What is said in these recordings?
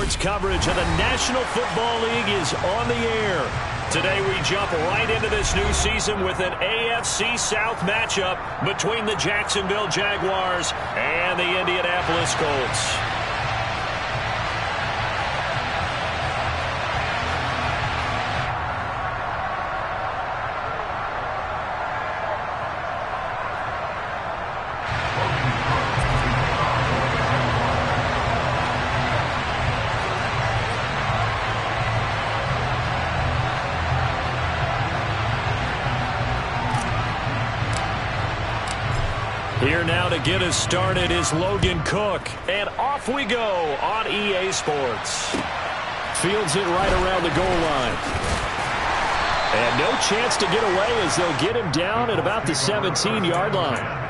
Sports coverage of the National Football League is on the air. Today we jump right into this new season with an AFC South matchup between the Jacksonville Jaguars and the Indianapolis Colts. Here now to get us started is Logan Cook. And off we go on EA Sports. Fields it right around the goal line. And no chance to get away as they'll get him down at about the 17-yard line.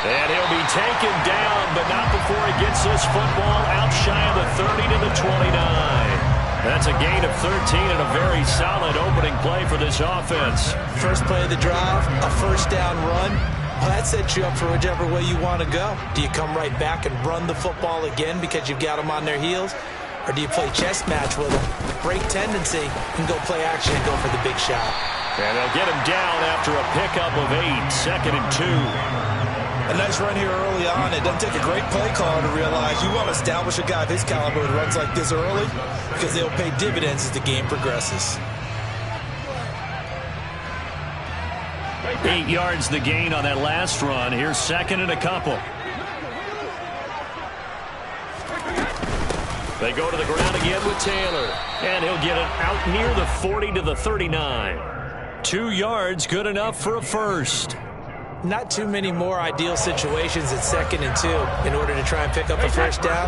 And he'll be taken down, but not before he gets this football out shy of the 30 to the 29. That's a gain of 13 and a very solid opening play for this offense. First play of the drive, a first down run. Well, that sets you up for whichever way you want to go. Do you come right back and run the football again because you've got them on their heels? Or do you play chess match with them, break tendency, and go play action and go for the big shot? And they'll get him down after a pickup of 8, 2nd and 2. A nice run here early on. It doesn't take a great play caller to realize you want to establish a guy of his caliber who runs like this early because they'll pay dividends as the game progresses. 8 yards the gain on that last run. Here's 2nd and a couple. They go to the ground again with Taylor. And he'll get it out near the 40 to the 39. 2 yards, good enough for a first. Not too many more ideal situations at 2nd and 2 in order to try and pick up a first down.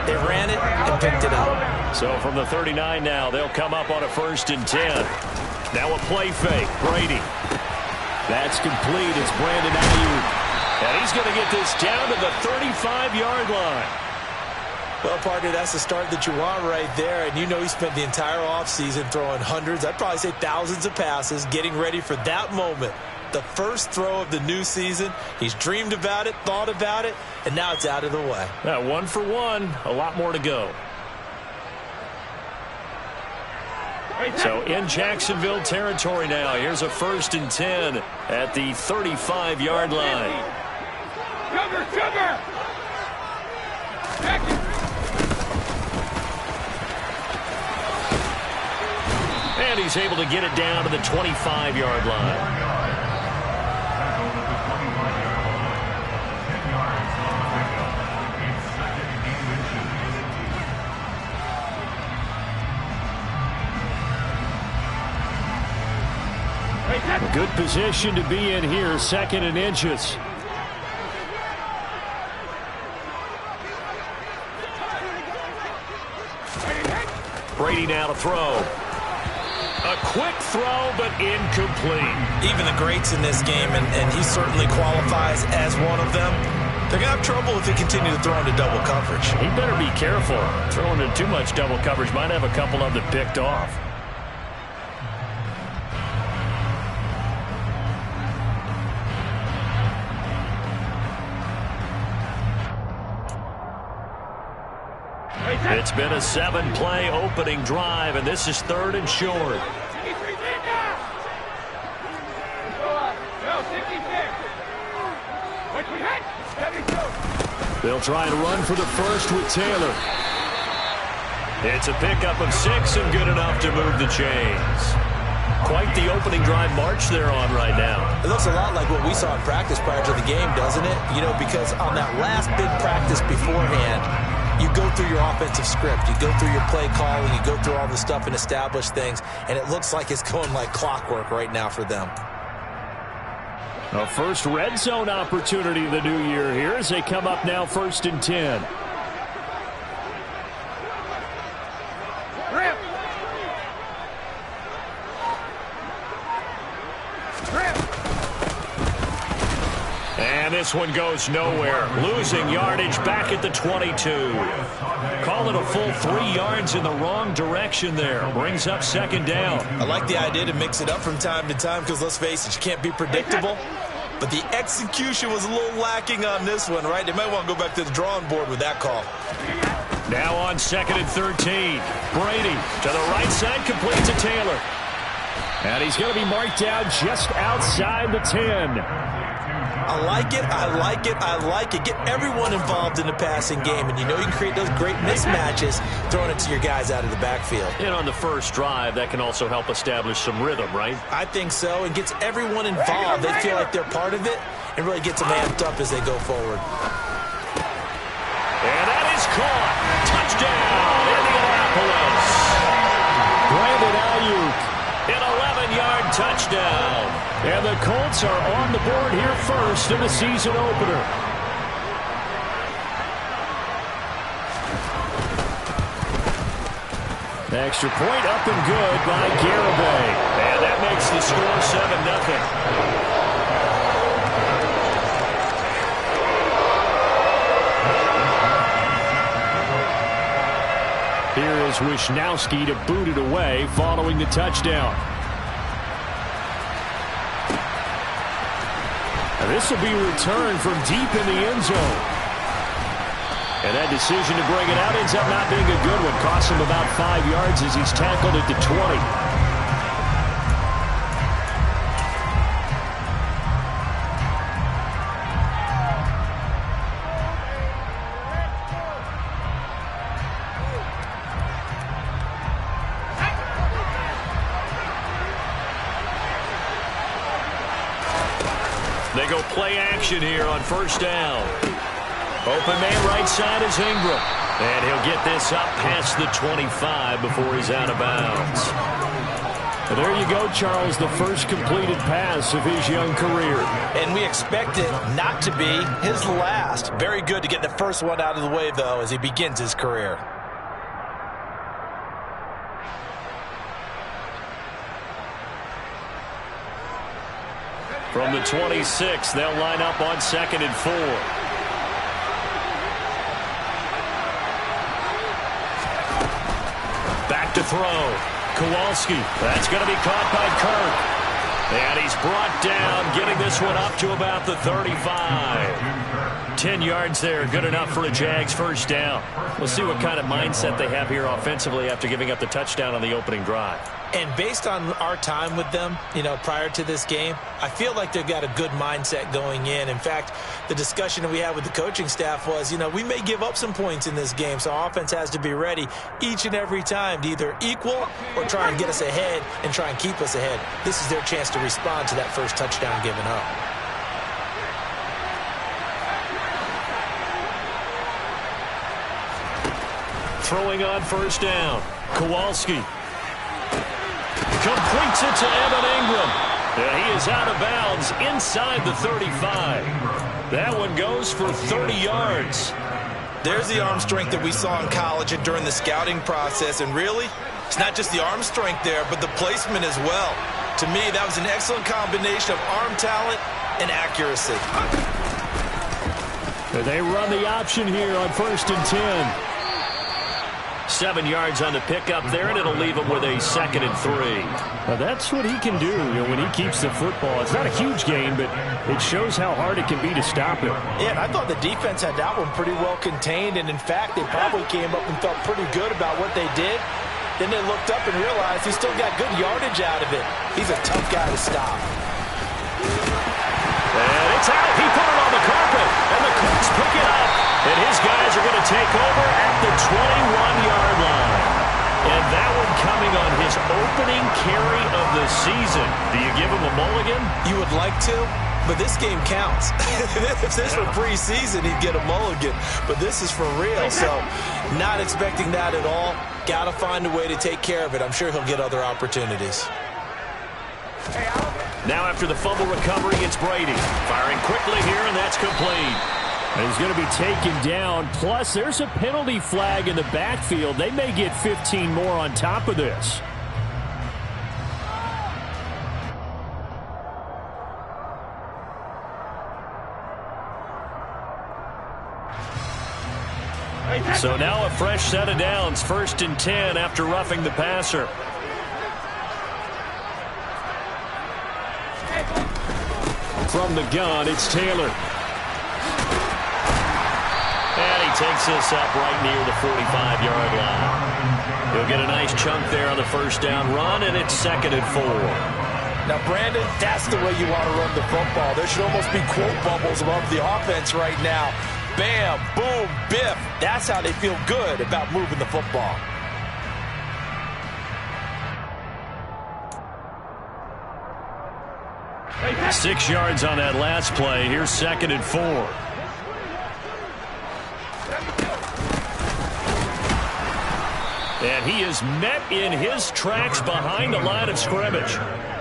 They ran it and picked it up. So from the 39 now, they'll come up on a 1st and 10. Now a play fake. Brady. That's complete. It's Brandon Ayuk. And he's going to get this down to the 35-yard line. Well, partner, that's the start that you want right there. And you know he spent the entire offseason throwing hundreds, I'd probably say thousands of passes, getting ready for that moment. The first throw of the new season. He's dreamed about it, thought about it, and now it's out of the way. 1 for 1. A lot more to go. So in Jacksonville territory now. Here's a 1st and 10 at the 35-yard line. Cover! And he's able to get it down to the 25-yard line. Good position to be in here, 2nd and inches. Brady now to throw. A quick throw, but incomplete. Even the greats in this game, and he certainly qualifies as one of them, they're going to have trouble if they continue to throw into double coverage. He better be careful. Throwing into too much double coverage might have a couple of them picked off. It's been a 7-play opening drive, and this is 3rd and short. They'll try and run for the first with Taylor. It's a pickup of 6 and good enough to move the chains. Quite the opening drive march they're on right now. It looks a lot like what we saw in practice prior to the game, doesn't it? You know, because on that last big practice beforehand, You go through your offensive script. You go through your play calling. You go through all the stuff and establish things. And it looks like it's going like clockwork right now for them. A first red zone opportunity of the new year here as they come up now 1st and 10. Rip. And this one goes nowhere. Losing yardage back at the 22. Call it a full 3 yards in the wrong direction there. Brings up 2nd down. I like the idea to mix it up from time to time because, let's face it, you can't be predictable. But the execution was a little lacking on this one, right? They might want to go back to the drawing board with that call. Now on 2nd and 13. Brady to the right side, complete to Taylor. And he's going to be marked down just outside the 10. I like it, I like it, I like it. Get everyone involved in the passing game, and you know you can create those great mismatches throwing it to your guys out of the backfield. And on the first drive, that can also help establish some rhythm, right? I think so. It gets everyone involved. They feel like they're part of it and really gets them amped up as they go forward. And that is caught. Touchdown, Indianapolis. Brandon Ayuk. An 11-yard touchdown. And the Colts are on the board here first in the season opener. The extra point up and good by Garibay. And that makes the score 7-0. Here is Wisnowski to boot it away following the touchdown. And this will be returned from deep in the end zone. And that decision to bring it out ends up not being a good one. Costs him about 5 yards as he's tackled at the 20. They go play action here on 1st down. Open man right side is Ingram. And he'll get this up past the 25 before he's out of bounds. And there you go, Charles, the first completed pass of his young career. And we expect it not to be his last. Very good to get the first one out of the way, though, as he begins his career. From the 26, they'll line up on 2nd and 4. Back to throw. Kowalski. That's going to be caught by Kirk. And he's brought down, getting this one up to about the 35. 10 yards there, good enough for a Jags first down. We'll see what kind of mindset they have here offensively after giving up the touchdown on the opening drive. And based on our time with them, prior to this game, I feel like they've got a good mindset going in. In fact, the discussion that we had with the coaching staff was, we may give up some points in this game, so our offense has to be ready each and every time to either equal or try and get us ahead and try and keep us ahead. This is their chance to respond to that first touchdown given up. Throwing on 1st down. Kowalski. Completes it to Evan Ingram. And he is out of bounds inside the 35. That one goes for 30 yards. There's the arm strength that we saw in college and during the scouting process. And really, it's not just the arm strength there, but the placement as well. To me, that was an excellent combination of arm talent and accuracy. And they run the option here on 1st and 10. 7 yards on the pickup there, and it'll leave him with a 2nd and 3. Now that's what he can do when he keeps the football. It's not a huge gain, but it shows how hard it can be to stop him. Yeah, and I thought the defense had that one pretty well contained, and in fact, they probably came up and felt pretty good about what they did. Then they looked up and realized he still got good yardage out of it. He's a tough guy to stop. And it's out. He put it on the carpet, and the Colts pick it up. And his guys are going to take over at the 21-yard line. And that one coming on his opening carry of the season. Do you give him a mulligan? You would like to, but this game counts. If this were preseason, he'd get a mulligan. But this is for real, so not expecting that at all. Got to find a way to take care of it. I'm sure he'll get other opportunities. Now after the fumble recovery, it's Brady. Firing quickly here, and that's complete. And he's going to be taken down. Plus, there's a penalty flag in the backfield. They may get 15 more on top of this. So now a fresh set of downs. 1st and 10 after roughing the passer. From the gun, it's Taylor. And he takes this up right near the 45-yard line. He'll get a nice chunk there on the first down run, and it's 2nd and 4. Now, Brandon, that's the way you want to run the football. There should almost be quote bubbles above the offense right now. Bam, boom, biff. That's how they feel good about moving the football. Hey, 6 yards on that last play. Here's 2nd and 4. And he is met in his tracks behind the line of scrimmage.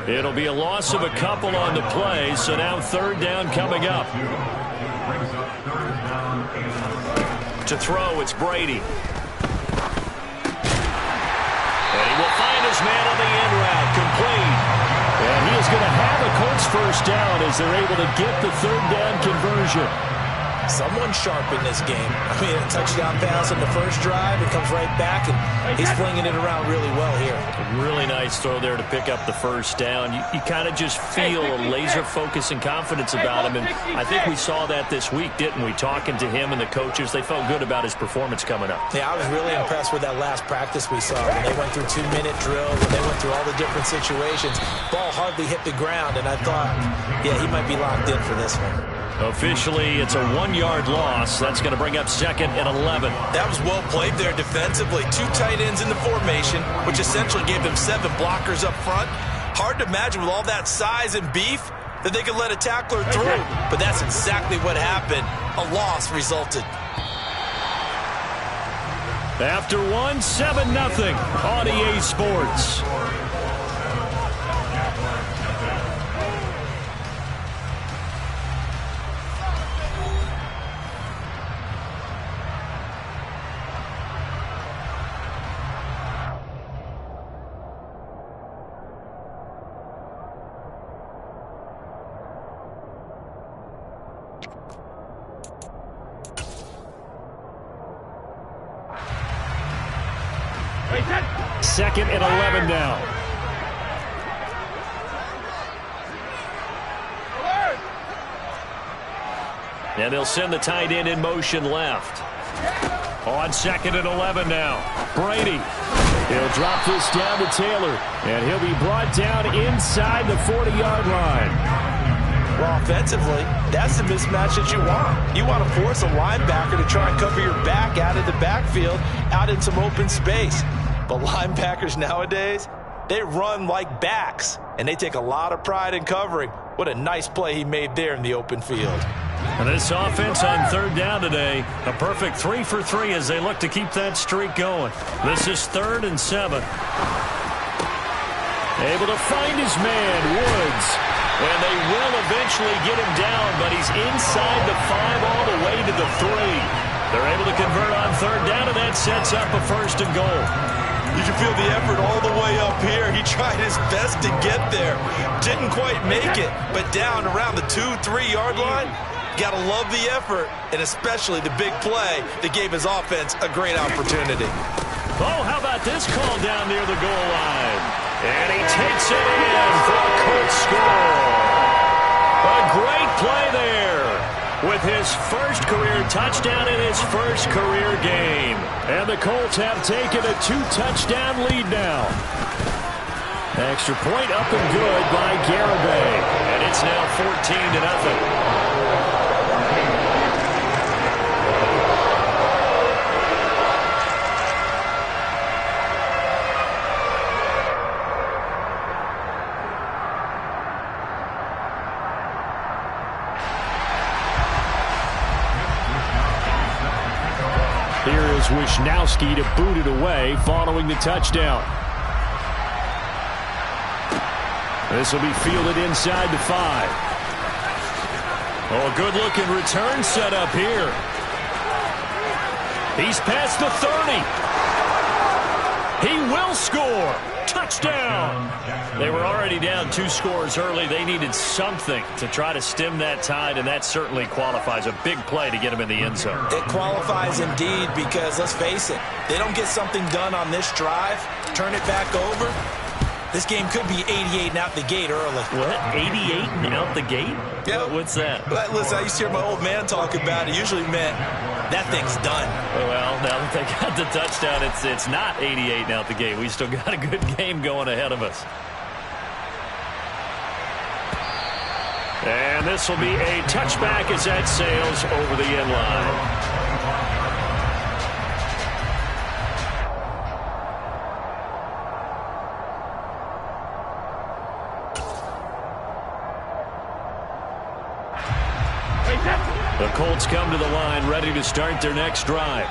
It'll be a loss of a couple on the play, so now 3rd down coming up. To throw, it's Brady. And he will find his man on the end route, complete. And he is going to have a Colts first down as they're able to get the 3rd down conversion. Someone sharp in this game. I mean, a touchdown pass on the first drive. It comes right back, and he's flinging it around really well here. A really nice throw there to pick up the first down. You kind of just feel a laser focus and confidence about him, and I think we saw that this week, didn't we? Talking to him and the coaches, they felt good about his performance coming up. Yeah, I was really impressed with that last practice we saw when they went through 2-minute drills, when they went through all the different situations. Ball hardly hit the ground, and I thought, yeah, he might be locked in for this one. Officially, it's a 1-yard loss. That's going to bring up 2nd and 11. That was well played there defensively. 2 tight ends in the formation, which essentially gave them 7 blockers up front. Hard to imagine with all that size and beef that they could let a tackler through. But that's exactly what happened. A loss resulted. After 1, 7-0 on EA Sports. Second and 11 now. And they'll send the tight end in motion left. On 2nd and 11 now. Brady. He'll drop this down to Taylor. And he'll be brought down inside the 40-yard line. Well, offensively, that's the mismatch that you want. You want to force a linebacker to try and cover your back out of the backfield, out in some open space. But linebackers nowadays, they run like backs, and they take a lot of pride in covering. What a nice play he made there in the open field. And this offense on 3rd down today, a perfect 3 for 3 as they look to keep that streak going. This is 3rd and 7. Able to find his man, Woods. And they will eventually get him down, but he's inside the 5 all the way to the 3. They're able to convert on 3rd down, and that sets up a 1st and goal. You can feel the effort all the way up here. He tried his best to get there. Didn't quite make it, but down around the 2-3-yard line, got to love the effort, and especially the big play that gave his offense a great opportunity. Oh, how about this call down near the goal line? And he takes it in for a Colts score. A great play there with his first career touchdown in his first career game. And the Colts have taken a 2-touchdown lead now. Extra point up and good by Garibay. And it's now 14-0. Wishnowski to boot it away following the touchdown. This will be fielded inside the 5. Oh, a good-looking return set up here. He's past the 30. He will score. Touchdown. They were already down 2 scores early. They needed something to try to stem that tide, and that certainly qualifies. A big play to get them in the end zone. It qualifies indeed because, let's face it, they don't get something done on this drive, turn it back over. This game could be 88 and out the gate early. What? 88 and out the gate? Yeah. What's that? Listen, I used to hear my old man talk about it. Usually meant that thing's done. Well, now that they got the touchdown, it's not 88 and out the gate. We still got a good game going ahead of us. And this will be a touchback as that sails over the end line. The Colts come to the line ready to start their next drive.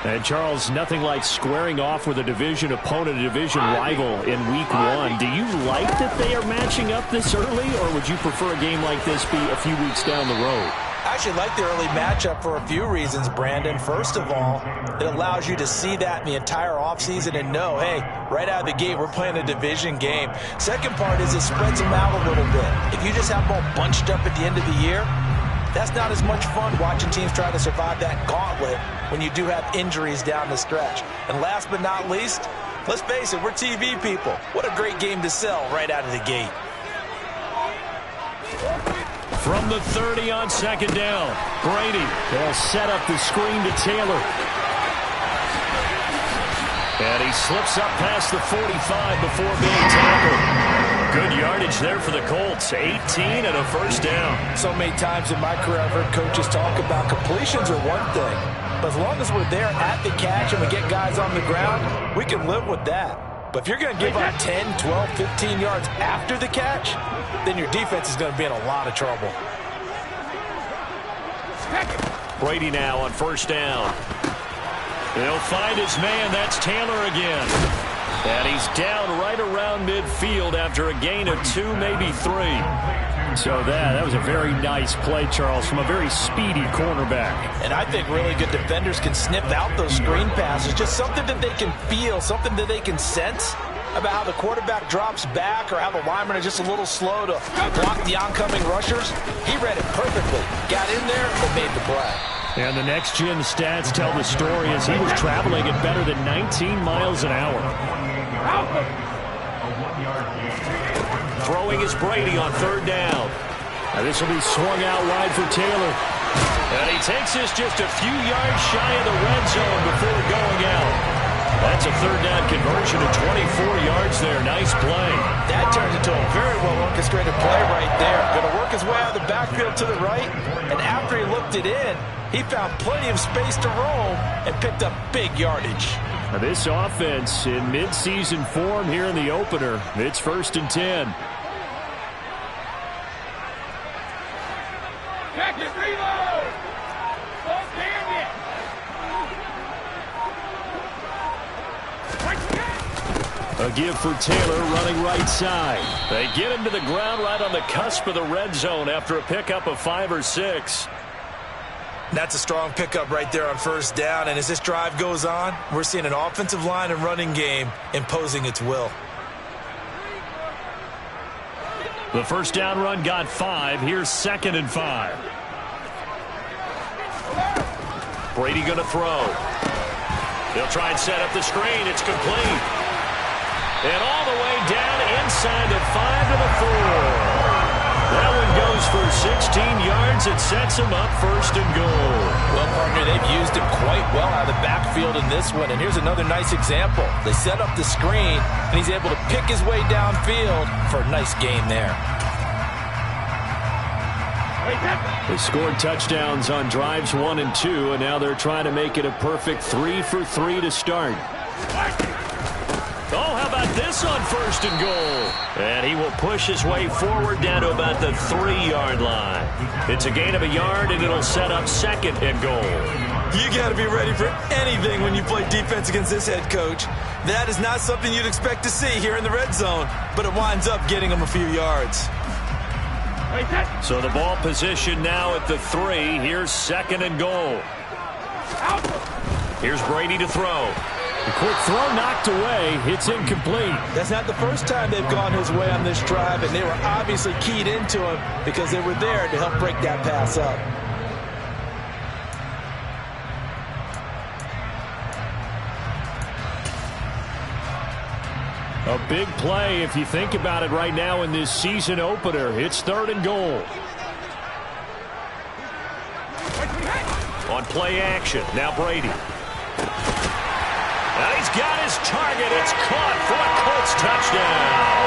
And, Charles, nothing like squaring off with a division opponent, a division rival in Week 1. Do you like that they are matching up this early, or would you prefer a game like this be a few weeks down the road? I actually like the early matchup for a few reasons, Brandon. First of all, it allows you to see that in the entire offseason and know, hey, right out of the gate, we're playing a division game. Second part is it spreads them out a little bit. If you just have them all bunched up at the end of the year, that's not as much fun watching teams try to survive that gauntlet when you do have injuries down the stretch. And last but not least, let's face it, we're TV people. What a great game to sell right out of the gate. From the 30 on second down, Brady will set up the screen to Taylor. And he slips up past the 45 before being tackled. Good yardage there for the Colts. 18 and a first down. So many times in my career I've heard coaches talk about completions are one thing. But as long as we're there at the catch and we get guys on the ground, we can live with that. But if you're going to give up 10, 12, 15 yards after the catch, then your defense is going to be in a lot of trouble. Brady now on first down. He'll find his man. That's Taylor again. And he's down right around midfield after a gain of 2, maybe 3. So that was a very nice play, Charles, from a very speedy cornerback. And I think really good defenders can sniff out those screen passes. Just something that they can feel, something that they can sense about how the quarterback drops back or how the linemen are just a little slow to block the oncoming rushers. He read it perfectly. Got in there and made the play. And the next-gen stats tell the story as he was traveling at better than 19 miles an hour. Throwing is Brady on third down. Now this will be swung out wide for Taylor. And he takes this just a few yards shy of the red zone before going out. That's a third down conversion of 24 yards there. Nice play. That turns into a very well-orchestrated play right there. Going to work his way out of the backfield to the right. And after he looked it in, he found plenty of space to roam and picked up big yardage. Now this offense in midseason form here in the opener. It's 1st and 10. Check it, reload! Don't stand it! A give for Taylor running right side. They get him to the ground right on the cusp of the red zone after a pickup of 5 or 6. That's a strong pickup right there on first down. And as this drive goes on, we're seeing an offensive line and running game imposing its will. The first down run got 5. Here's 2nd and 5. Brady going to throw. They'll try and set up the screen. It's complete. And all the way down inside the 5 to the 4. That one goes for 16 yards. It sets him up 1st and goal. Well, partner, they've used him quite well out of the backfield in this one. And here's another nice example. They set up the screen, and he's able to pick his way downfield for a nice gain there. They scored touchdowns on drives 1 and 2, and now they're trying to make it a perfect 3 for 3 to start. Oh, how about this on 1st and goal? And he will push his way forward down to about the 3-yard line. It's a gain of a yard, and it'll set up 2nd and goal. You got to be ready for anything when you play defense against this head coach. That is not something you'd expect to see here in the red zone, but it winds up getting him a few yards. So the ball position now at the 3. Here's 2nd and goal. Here's Brady to throw. The quick throw knocked away. It's incomplete. That's not the first time they've gone his way on this drive, and they were obviously keyed into him because they were there to help break that pass up. A big play if you think about it right now in this season opener. It's 3rd and goal. On play action, now Brady. And he's got his target. It's caught for a Colts touchdown.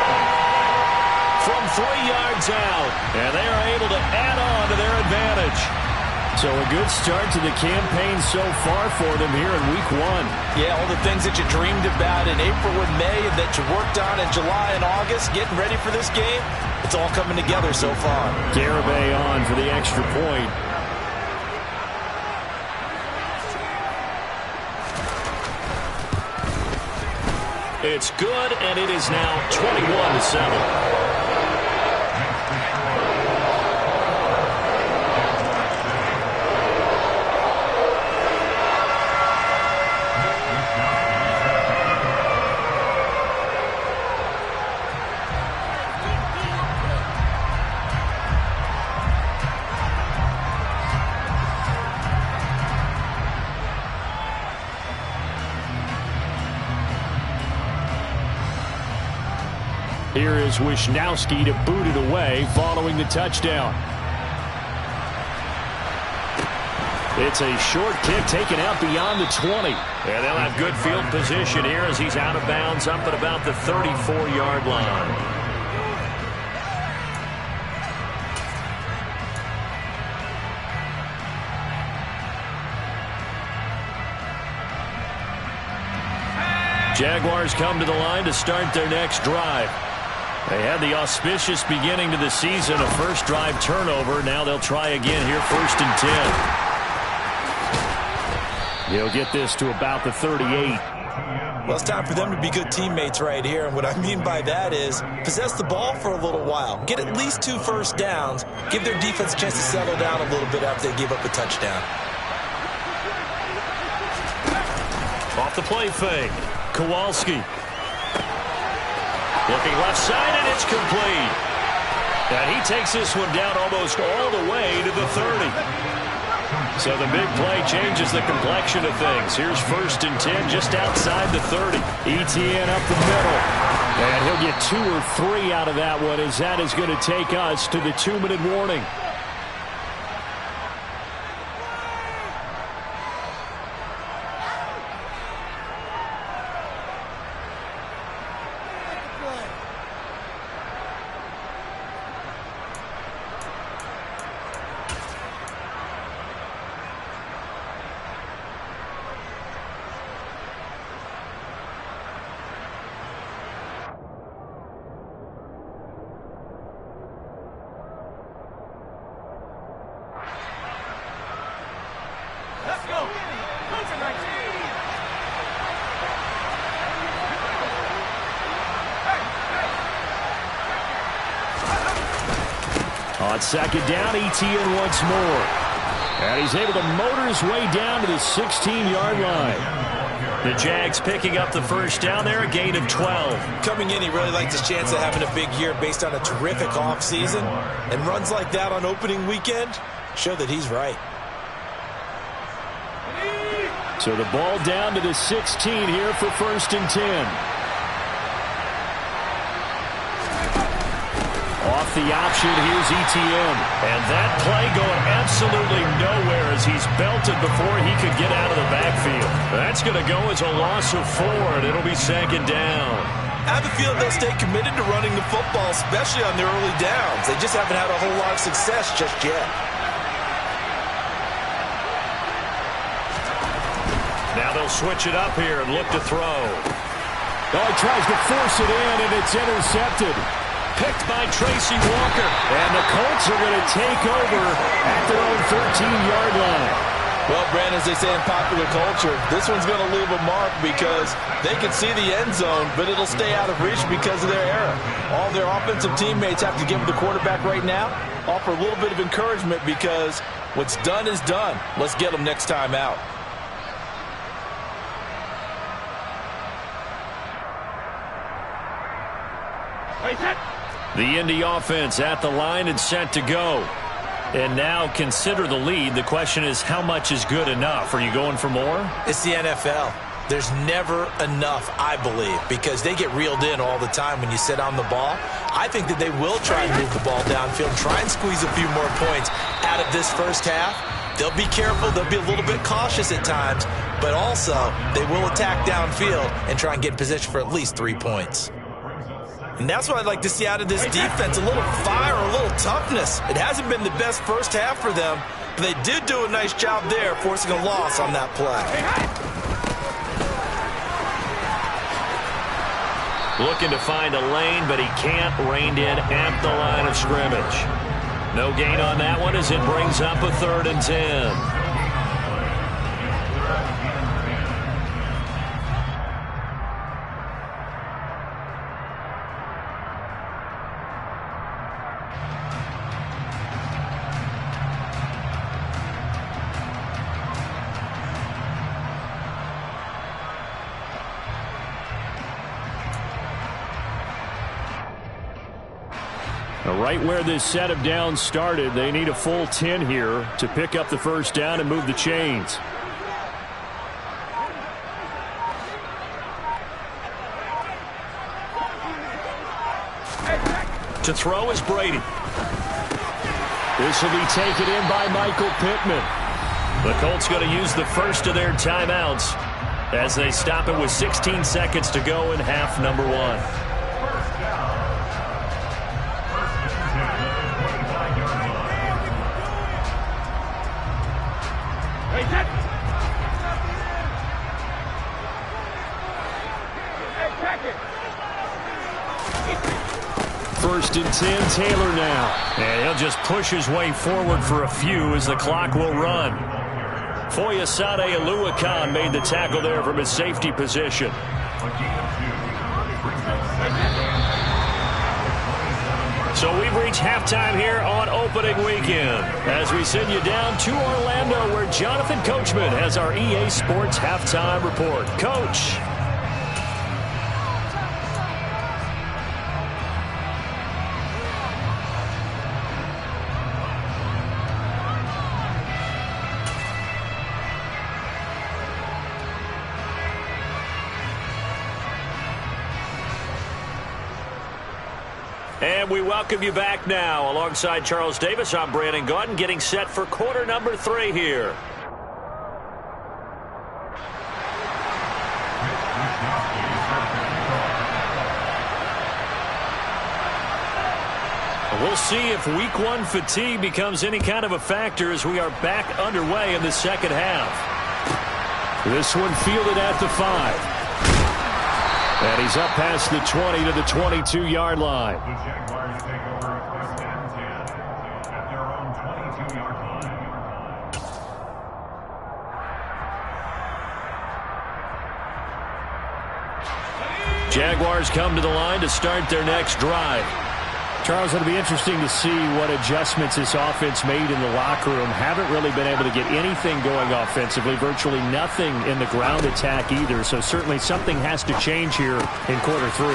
From 3 yards out. And they are able to add on to their advantage. So a good start to the campaign so far for them here in week 1. Yeah, all the things that you dreamed about in April and May and that you worked on in July and August, getting ready for this game, it's all coming together so far. Garibay on for the extra point. It's good, and it is now 21-7. Here is Wisnowski to boot it away following the touchdown. It's a short kick taken out beyond the 20. And they'll have good field position here as he's out of bounds up at about the 34-yard line. Jaguars come to the line to start their next drive. They had the auspicious beginning to the season, a first drive turnover. Now they'll try again here, 1st and 10. He'll get this to about the 38. Well, it's time for them to be good teammates right here. And what I mean by that is possess the ball for a little while. Get at least 2 first downs. Give their defense a chance to settle down a little bit after they give up a touchdown. Off the play fake. Kowalski. Looking left side, and it's complete. And he takes this one down almost all the way to the 30. So the big play changes the complexion of things. Here's 1st and 10 just outside the 30. ETN up the middle. And he'll get 2 or 3 out of that one as that is going to take us to the 2-minute warning. On 2nd down, ETN once more. And he's able to motor his way down to the 16-yard line. The Jags picking up the first down there, a gain of 12. Coming in, he really liked his chance of having a big year based on a terrific offseason. And runs like that on opening weekend show that he's right. So the ball down to the 16 here for 1st and 10. Off the option, here's ETN. And that play going absolutely nowhere as he's belted before he could get out of the backfield. That's going to go as a loss of 4, and it'll be 2nd down. I have a feeling they'll stay committed to running the football, especially on their early downs. They just haven't had a whole lot of success just yet. Now they'll switch it up here and look to throw. Oh, he tries to force it in, and it's intercepted. Picked by Tracy Walker. And the Colts are going to take over at their own 13-yard line. Well, Brandon, as they say in popular culture, this one's going to leave a mark because they can see the end zone, but it'll stay out of reach because of their error. All their offensive teammates have to give the quarterback right now, offer a little bit of encouragement because what's done is done. Let's get them next time out. The Indy offense at the line and set to go. And now consider the lead. The question is, how much is good enough? Are you going for more? It's the NFL. There's never enough, I believe, because they get reeled in all the time when you sit on the ball. I think that they will try and move the ball downfield, try and squeeze a few more points out of this first half. They'll be careful. They'll be a little bit cautious at times, but also they will attack downfield and try and get in position for at least 3 points. And that's what I'd like to see out of this defense, a little fire, a little toughness. It hasn't been the best first half for them, but they did do a nice job there, forcing a loss on that play. Looking to find a lane, but he can't. Reined in at the line of scrimmage. No gain on that one as it brings up a 3rd and 10. Right where this set of downs started, they need a full 10 here to pick up the first down and move the chains. To throw is Brady. This will be taken in by Michael Pittman. The Colts going to use the first of their timeouts as they stop it with 16 seconds to go in half number 1. First and 10, Taylor now. And he'll just push his way forward for a few as the clock will run. Foyesade Oluwakan made the tackle there from his safety position. So we've reached halftime here on opening weekend as we send you down to Orlando where Jonathan Coachman has our EA Sports halftime report. Coach. And we welcome you back now. Alongside Charles Davis, I'm Brandon Gaudin, getting set for quarter number 3 here. We'll see if week 1 fatigue becomes any kind of a factor as we are back underway in the second half. This one fielded at the 5. And he's up past the 20 to the 22-yard line. The Jaguars take over first and 10 at their own 22-yard line. Jaguars come to the line to start their next drive. Charles, it'll be interesting to see what adjustments this offense made in the locker room. Haven't really been able to get anything going offensively, virtually nothing in the ground attack either. So certainly something has to change here in quarter 3.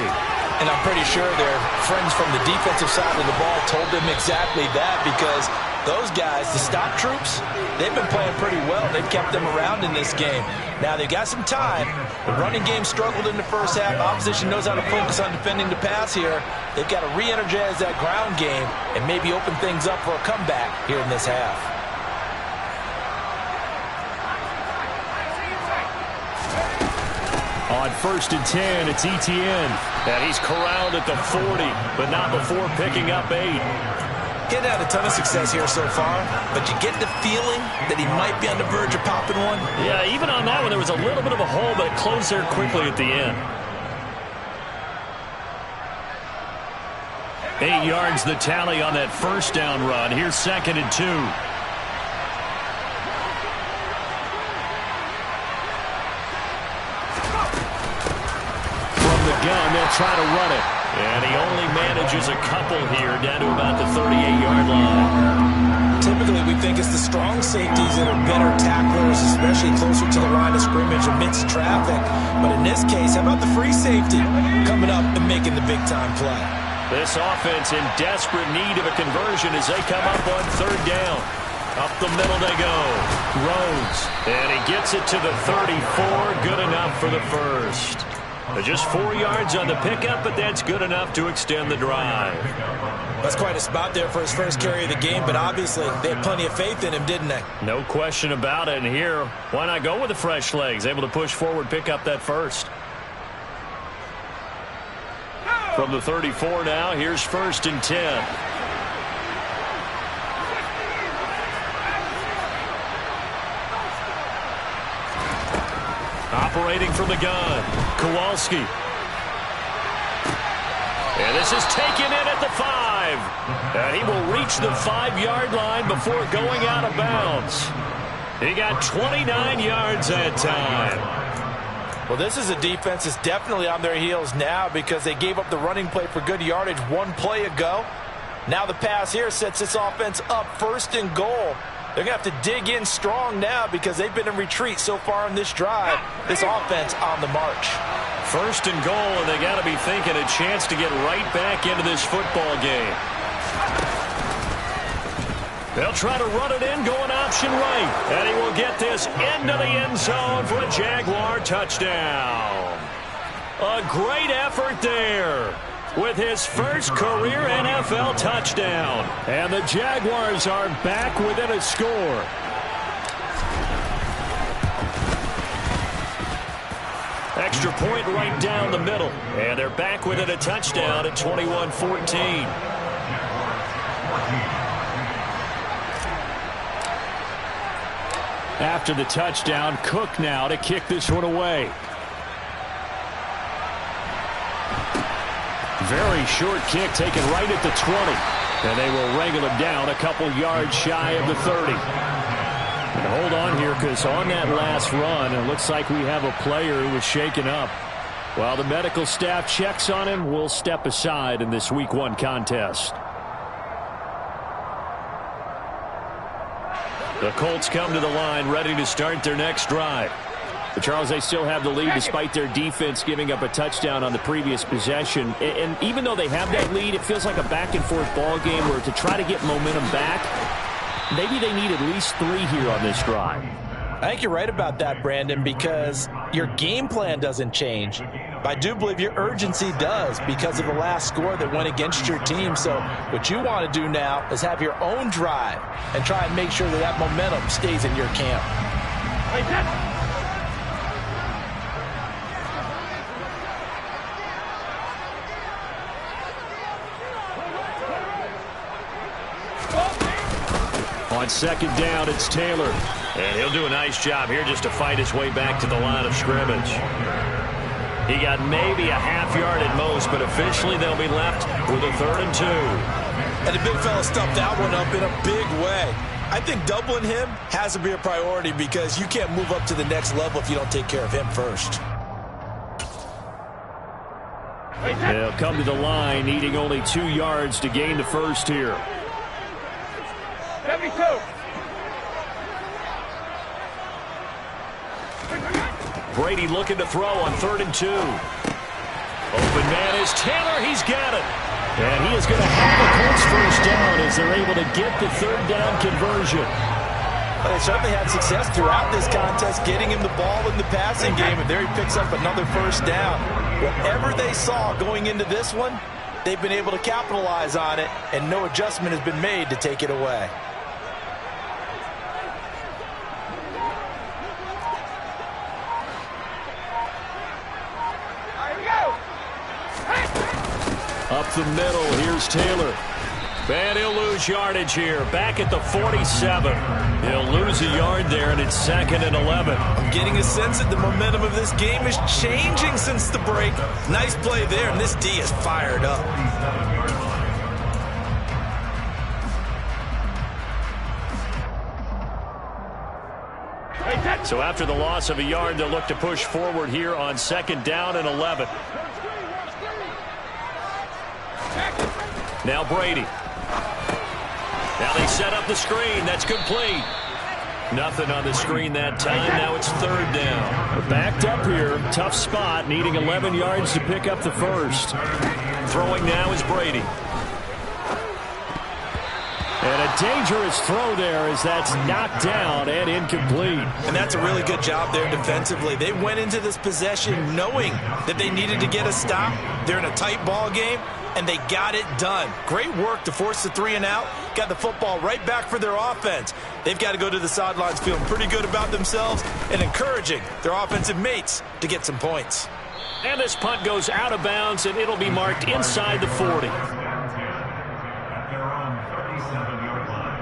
And I'm pretty sure their friends from the defensive side of the ball told them exactly that because those guys, the stock troops, they've been playing pretty well. They've kept them around in this game. Now, they've got some time. The running game struggled in the first half. Opposition knows how to focus on defending the pass here. They've got to re-energize that ground game and maybe open things up for a comeback here in this half. On first and 10, it's Etienne. And he's corralled at the 40, but not before picking up 8. Getting had a ton of success here so far, but you get the feeling that he might be on the verge of popping one. Yeah, even on that one, there was a little bit of a hole, but it closed there quickly at the end. 8 yards the tally on that first down run. Here's 2nd and 2. They'll try to run it. And he only manages a couple here down to about the 38-yard line. Typically, we think it's the strong safeties that are better tacklers, especially closer to the line of scrimmage amidst traffic. But in this case, how about the free safety coming up and making the big-time play? This offense in desperate need of a conversion as they come up on third down. Up the middle they go. Rhodes. And he gets it to the 34. Good enough for the first. Just 4 yards on the pickup, but that's good enough to extend the drive. That's quite a spot there for his first carry of the game, but obviously they had plenty of faith in him, didn't they? No question about it. And here, why not go with the fresh legs? Able to push forward, pick up that first. From the 34 now, here's 1st and 10. Operating from the gun, Kowalski. And this is taken in at the 5. And he will reach the 5-yard line before going out of bounds. He got 29 yards that time. Well, this is a defense that's definitely on their heels now because they gave up the running play for good yardage one play ago. Now the pass here sets this offense up 1st and goal. They're going to have to dig in strong now because they've been in retreat so far in this drive. This offense on the march. 1st and goal, and they got to be thinking a chance to get right back into this football game. They'll try to run it in, going option right. And he will get this into the end zone for a Jaguar touchdown. A great effort there with his first career NFL touchdown. And the Jaguars are back within a score. Extra point right down the middle. And they're back within a touchdown at 21-14. After the touchdown, Cook now to kick this one away. Very short kick taken right at the 20. And they will wrangle him down a couple yards shy of the 30. And hold on here because on that last run, it looks like we have a player who was shaken up. While the medical staff checks on him, we'll step aside in this Week 1 contest. The Colts come to the line ready to start their next drive. But Charles, they still have the lead despite their defense giving up a touchdown on the previous possession. And even though they have that lead, it feels like a back-and-forth ball game where to try to get momentum back, maybe they need at least 3 here on this drive. I think you're right about that, Brandon, because your game plan doesn't change. But I do believe your urgency does because of the last score that went against your team. So what you want to do now is have your own drive and try and make sure that that momentum stays in your camp. On 2nd down, it's Taylor. And he'll do a nice job here just to fight his way back to the line of scrimmage. He got maybe a half yard at most, but officially they'll be left with a 3rd and 2. And the big fella stuffed that one up in a big way. I think doubling him has to be a priority because you can't move up to the next level if you don't take care of him first. They'll come to the line, needing only 2 yards to gain the first here. Brady looking to throw on 3rd and 2. Open man is Taylor. He's got it. And he is going to have the Colts first down as they're able to get the 3rd down conversion. Well, they certainly had success throughout this contest, getting him the ball in the passing game, and there he picks up another first down. Whatever they saw going into this one, they've been able to capitalize on it, and no adjustment has been made to take it away. Up the middle, here's Taylor. And he'll lose yardage here, back at the 47. He'll lose a yard there, and it's 2nd and 11. I'm getting a sense that the momentum of this game is changing since the break. Nice play there, and this D is fired up. So after the loss of a yard, they'll look to push forward here on 2nd down and 11. Now Brady. Now they set up the screen. That's complete. Nothing on the screen that time. Now it's third down. We're backed up here. Tough spot. Needing 11 yards to pick up the first. Throwing now is Brady. And a dangerous throw there as that's knocked down and incomplete. And that's a really good job there defensively. They went into this possession knowing that they needed to get a stop. They're in a tight ball game, and they got it done. Great work to force the 3 and out. Got the football right back for their offense. They've got to go to the sidelines feeling pretty good about themselves and encouraging their offensive mates to get some points. And this punt goes out of bounds, and it'll be marked inside the 40. At their own 37-yard line.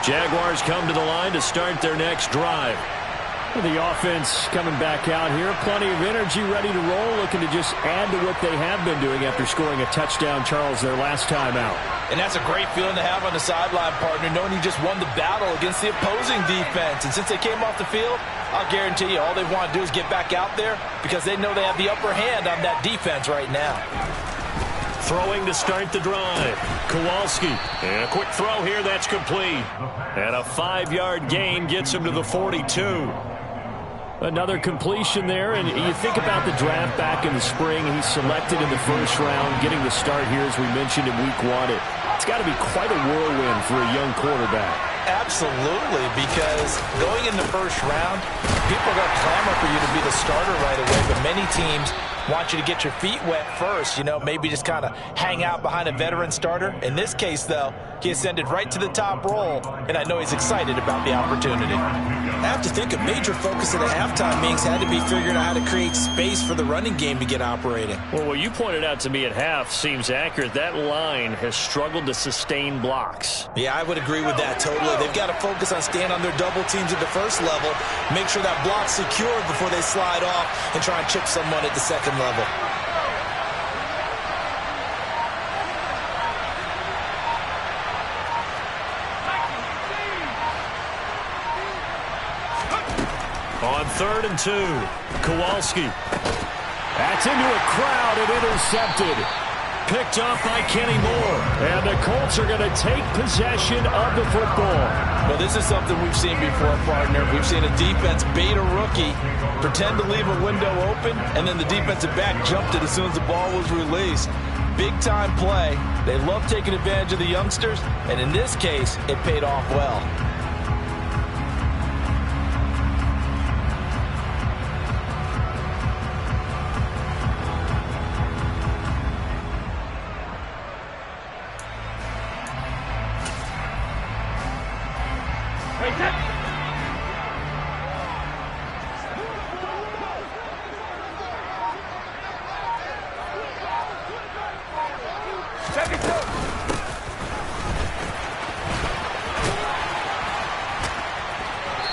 Jaguars come to the line to start their next drive. The offense coming back out here. Plenty of energy, ready to roll, looking to just add to what they have been doing after scoring a touchdown, Charles, their last time out. And that's a great feeling to have on the sideline, partner, knowing you just won the battle against the opposing defense. And since they came off the field, I'll guarantee you all they want to do is get back out there because they know they have the upper hand on that defense right now. Throwing to start the drive. Kowalski. And a quick throw here. That's complete. And a 5-yard gain gets him to the 42. Another completion there, and you think about the draft back in the spring. He's selected in the first round, getting the start here, as we mentioned, in week 1. It's got to be quite a whirlwind for a young quarterback. Absolutely, because going in the first round, people are going to clamor for you to be the starter right away, but many teams want you to get your feet wet first, you know, maybe just kind of hang out behind a veteran starter. In this case, though, he ascended right to the top role, and I know he's excited about the opportunity. I have to think a major focus of the halftime meetings had to be figuring out how to create space for the running game to get operating. Well, what you pointed out to me at half seems accurate. That line has struggled to sustain blocks. Yeah, I would agree with that totally. They've got to focus on staying on their double teams at the first level, make sure that block's secured before they slide off and try and chip someone at the second level. On 3rd and 2, Kowalski. That's into a crowd and intercepted. Picked off by Kenny Moore. And the Colts are going to take possession of the football. Well, this is something we've seen before, partner. We've seen a defense bait a rookie, pretend to leave a window open, and then the defensive back jumped it as soon as the ball was released. Big-time play. They love taking advantage of the youngsters, and in this case, it paid off well.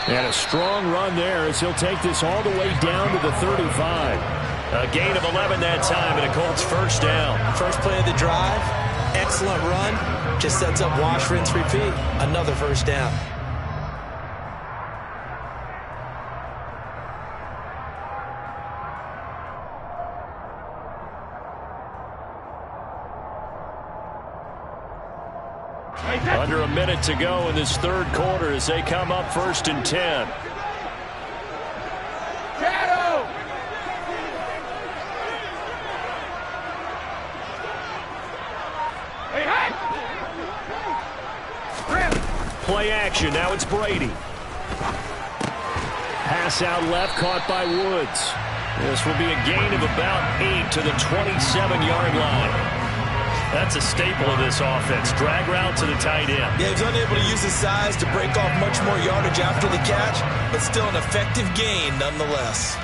And a strong run there as he'll take this all the way down to the 35. A gain of 11 that time and a Colts first down. First play of the drive, excellent run, just sets up wash, rinse, repeat. Another first down. Under a minute to go in this third quarter as they come up 1st and 10. Play action. Now it's Brady. Pass out left, caught by Woods. This will be a gain of about 8 to the 27-yard line. That's a staple of this offense. Drag route to the tight end. Yeah, he's unable to use his size to break off much more yardage after the catch, but still an effective gain nonetheless.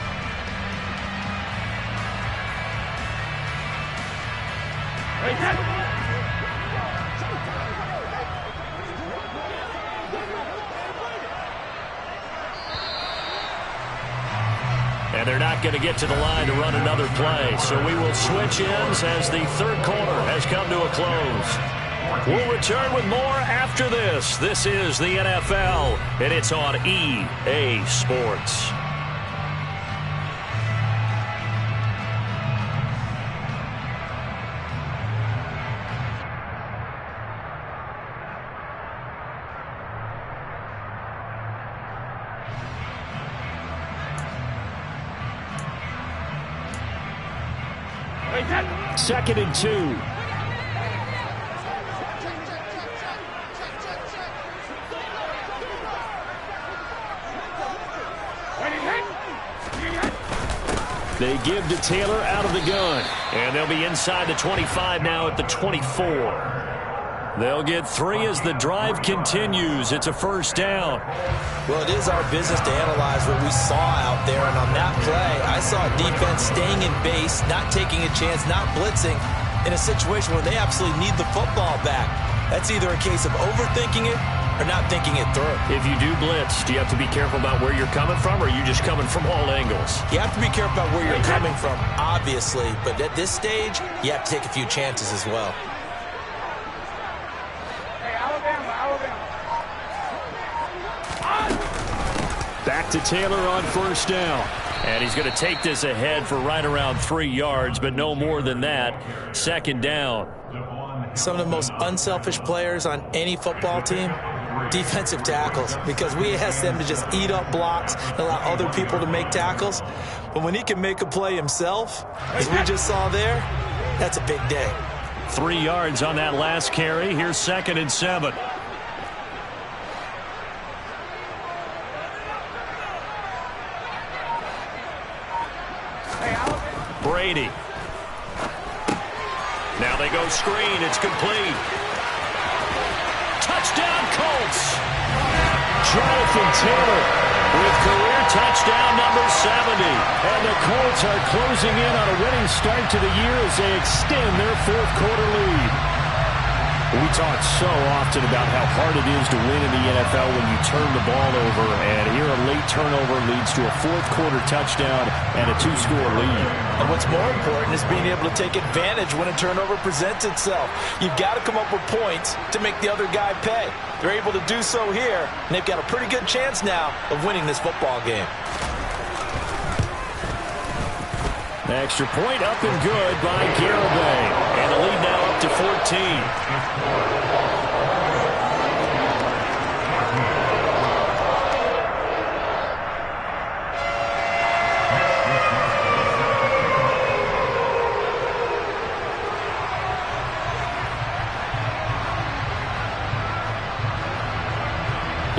And they're not going to get to the line to run another play. So we will switch ends as the third quarter has come to a close. We'll return with more after this. This is the NFL, and it's on EA Sports. Second and 2. They give to Taylor out of the gun. And they'll be inside the 25 now at the 24. They'll get 3 as the drive continues. It's a first down. Well, it is our business to analyze what we saw out there. And on that play, I saw a defense staying in base, not taking a chance, not blitzing in a situation where they absolutely need the football back. That's either a case of overthinking it or not thinking it through. If you do blitz, do you have to be careful about where you're coming from, or are you just coming from all angles? You have to be careful about where you're coming from, obviously. But at this stage, you have to take a few chances as well. Back to Taylor on first down. And he's going to take this ahead for right around 3 yards, but no more than that. Second down. Some of the most unselfish players on any football team, defensive tackles, because we ask them to just eat up blocks and allow other people to make tackles. But when he can make a play himself, as we just saw there, that's a big day. 3 yards on that last carry. Here's second and 7. Brady. Now they go screen. It's complete. Touchdown, Colts. Jonathan Taylor with career touchdown number 70. And the Colts are closing in on a winning start to the year as they extend their fourth quarter lead. We talk so often about how hard it is to win in the NFL when you turn the ball over, and here a late turnover leads to a fourth quarter touchdown and a 2-score lead. And what's more important is being able to take advantage when a turnover presents itself. You've got to come up with points to make the other guy pay. They're able to do so here, and they've got a pretty good chance now of winning this football game. Extra point up and good by Garibay. And the lead now up to 14.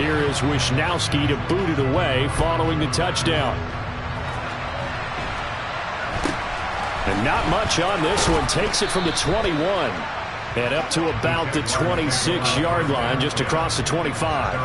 Here is Wisnowski to boot it away following the touchdown. And not much on this one. Takes it from the 21. And up to about the 26-yard line, just across the 25.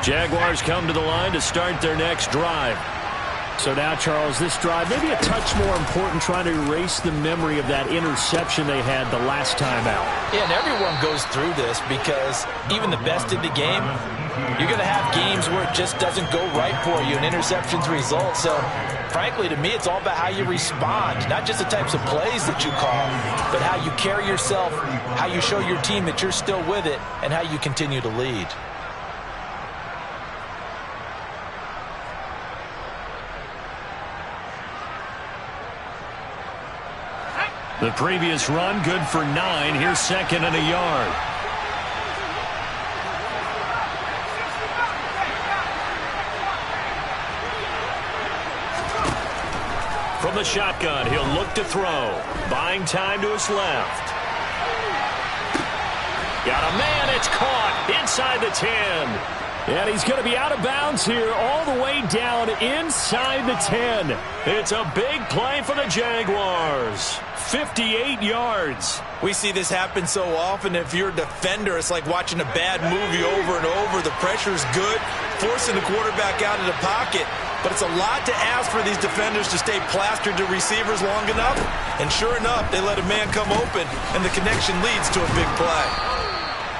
Jaguars come to the line to start their next drive. So now, Charles, this drive maybe a touch more important, trying to erase the memory of that interception they had the last time out. Yeah, and everyone goes through this because even the best in the game, you're going to have games where it just doesn't go right for you and interceptions result. So, frankly, to me, it's all about how you respond, not just the types of plays that you call, but how you carry yourself, how you show your team that you're still with it, and how you continue to lead. The previous run, good for 9. Here's second and a yard. From the shotgun, he'll look to throw. Buying time to his left. Got a man, it's caught inside the 10. And he's going to be out of bounds here all the way down inside the 10. It's a big play for the Jaguars. 58 yards. We see this happen so often. If you're a defender, it's like watching a bad movie over and over. The pressure's good, forcing the quarterback out of the pocket. But it's a lot to ask for these defenders to stay plastered to receivers long enough. And sure enough, they let a man come open, and the connection leads to a big play.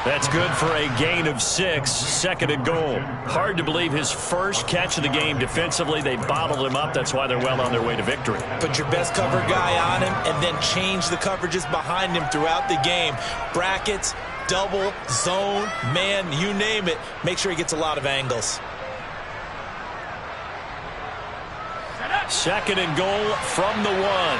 That's good for a gain of 6, 2nd and goal. Hard to believe his first catch of the game defensively. They bottled him up. That's why they're well on their way to victory. Put your best cover guy on him and then change the coverages behind him throughout the game. Brackets, double, zone, man, you name it. Make sure he gets a lot of angles. 2nd and goal from the 1.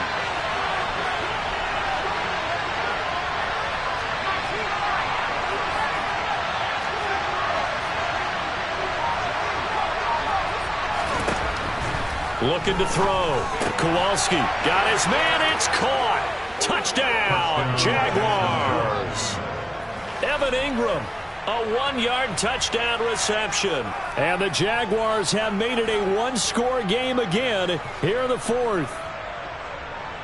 Looking to throw. Kowalski got his man. It's caught. Touchdown, Jaguars. Evan Ingram, a 1-yard touchdown reception. And the Jaguars have made it a one-score game again here in the 4th.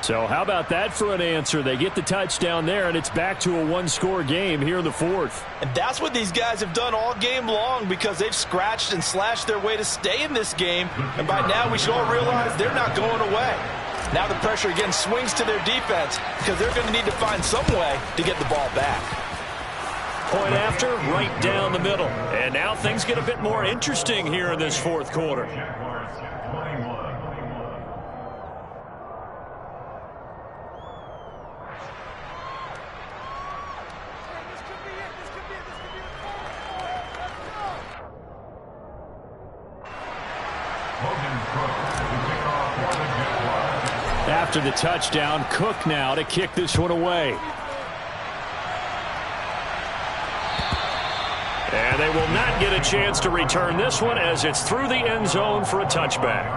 So how about that for an answer? They get the touchdown there, and it's back to a one-score game here in the 4th. And that's what these guys have done all game long, because they've scratched and slashed their way to stay in this game. And by now we should all realize they're not going away. Now the pressure again swings to their defense, because they're going to need to find some way to get the ball back. Point after, right down the middle. And now things get a bit more interesting here in this 4th quarter. After the touchdown, Cook now to kick this one away. And they will not get a chance to return this one as it's through the end zone for a touchback.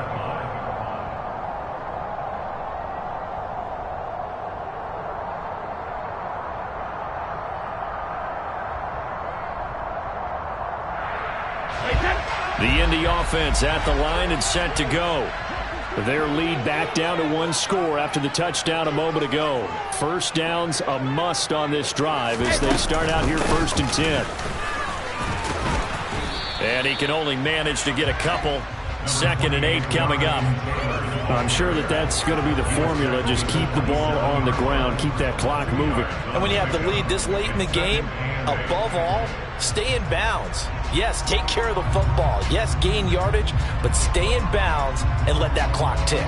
The Indy offense at the line and set to go. Their lead back down to 1 score after the touchdown a moment ago. First down's a must on this drive as they start out here 1st and 10. And he can only manage to get a couple. 2nd and 8 coming up. I'm sure that that's going to be the formula. Just keep the ball on the ground. Keep that clock moving. And when you have the lead this late in the game, above all, stay in bounds. Yes, take care of the football. Yes, gain yardage, but stay in bounds and let that clock tick.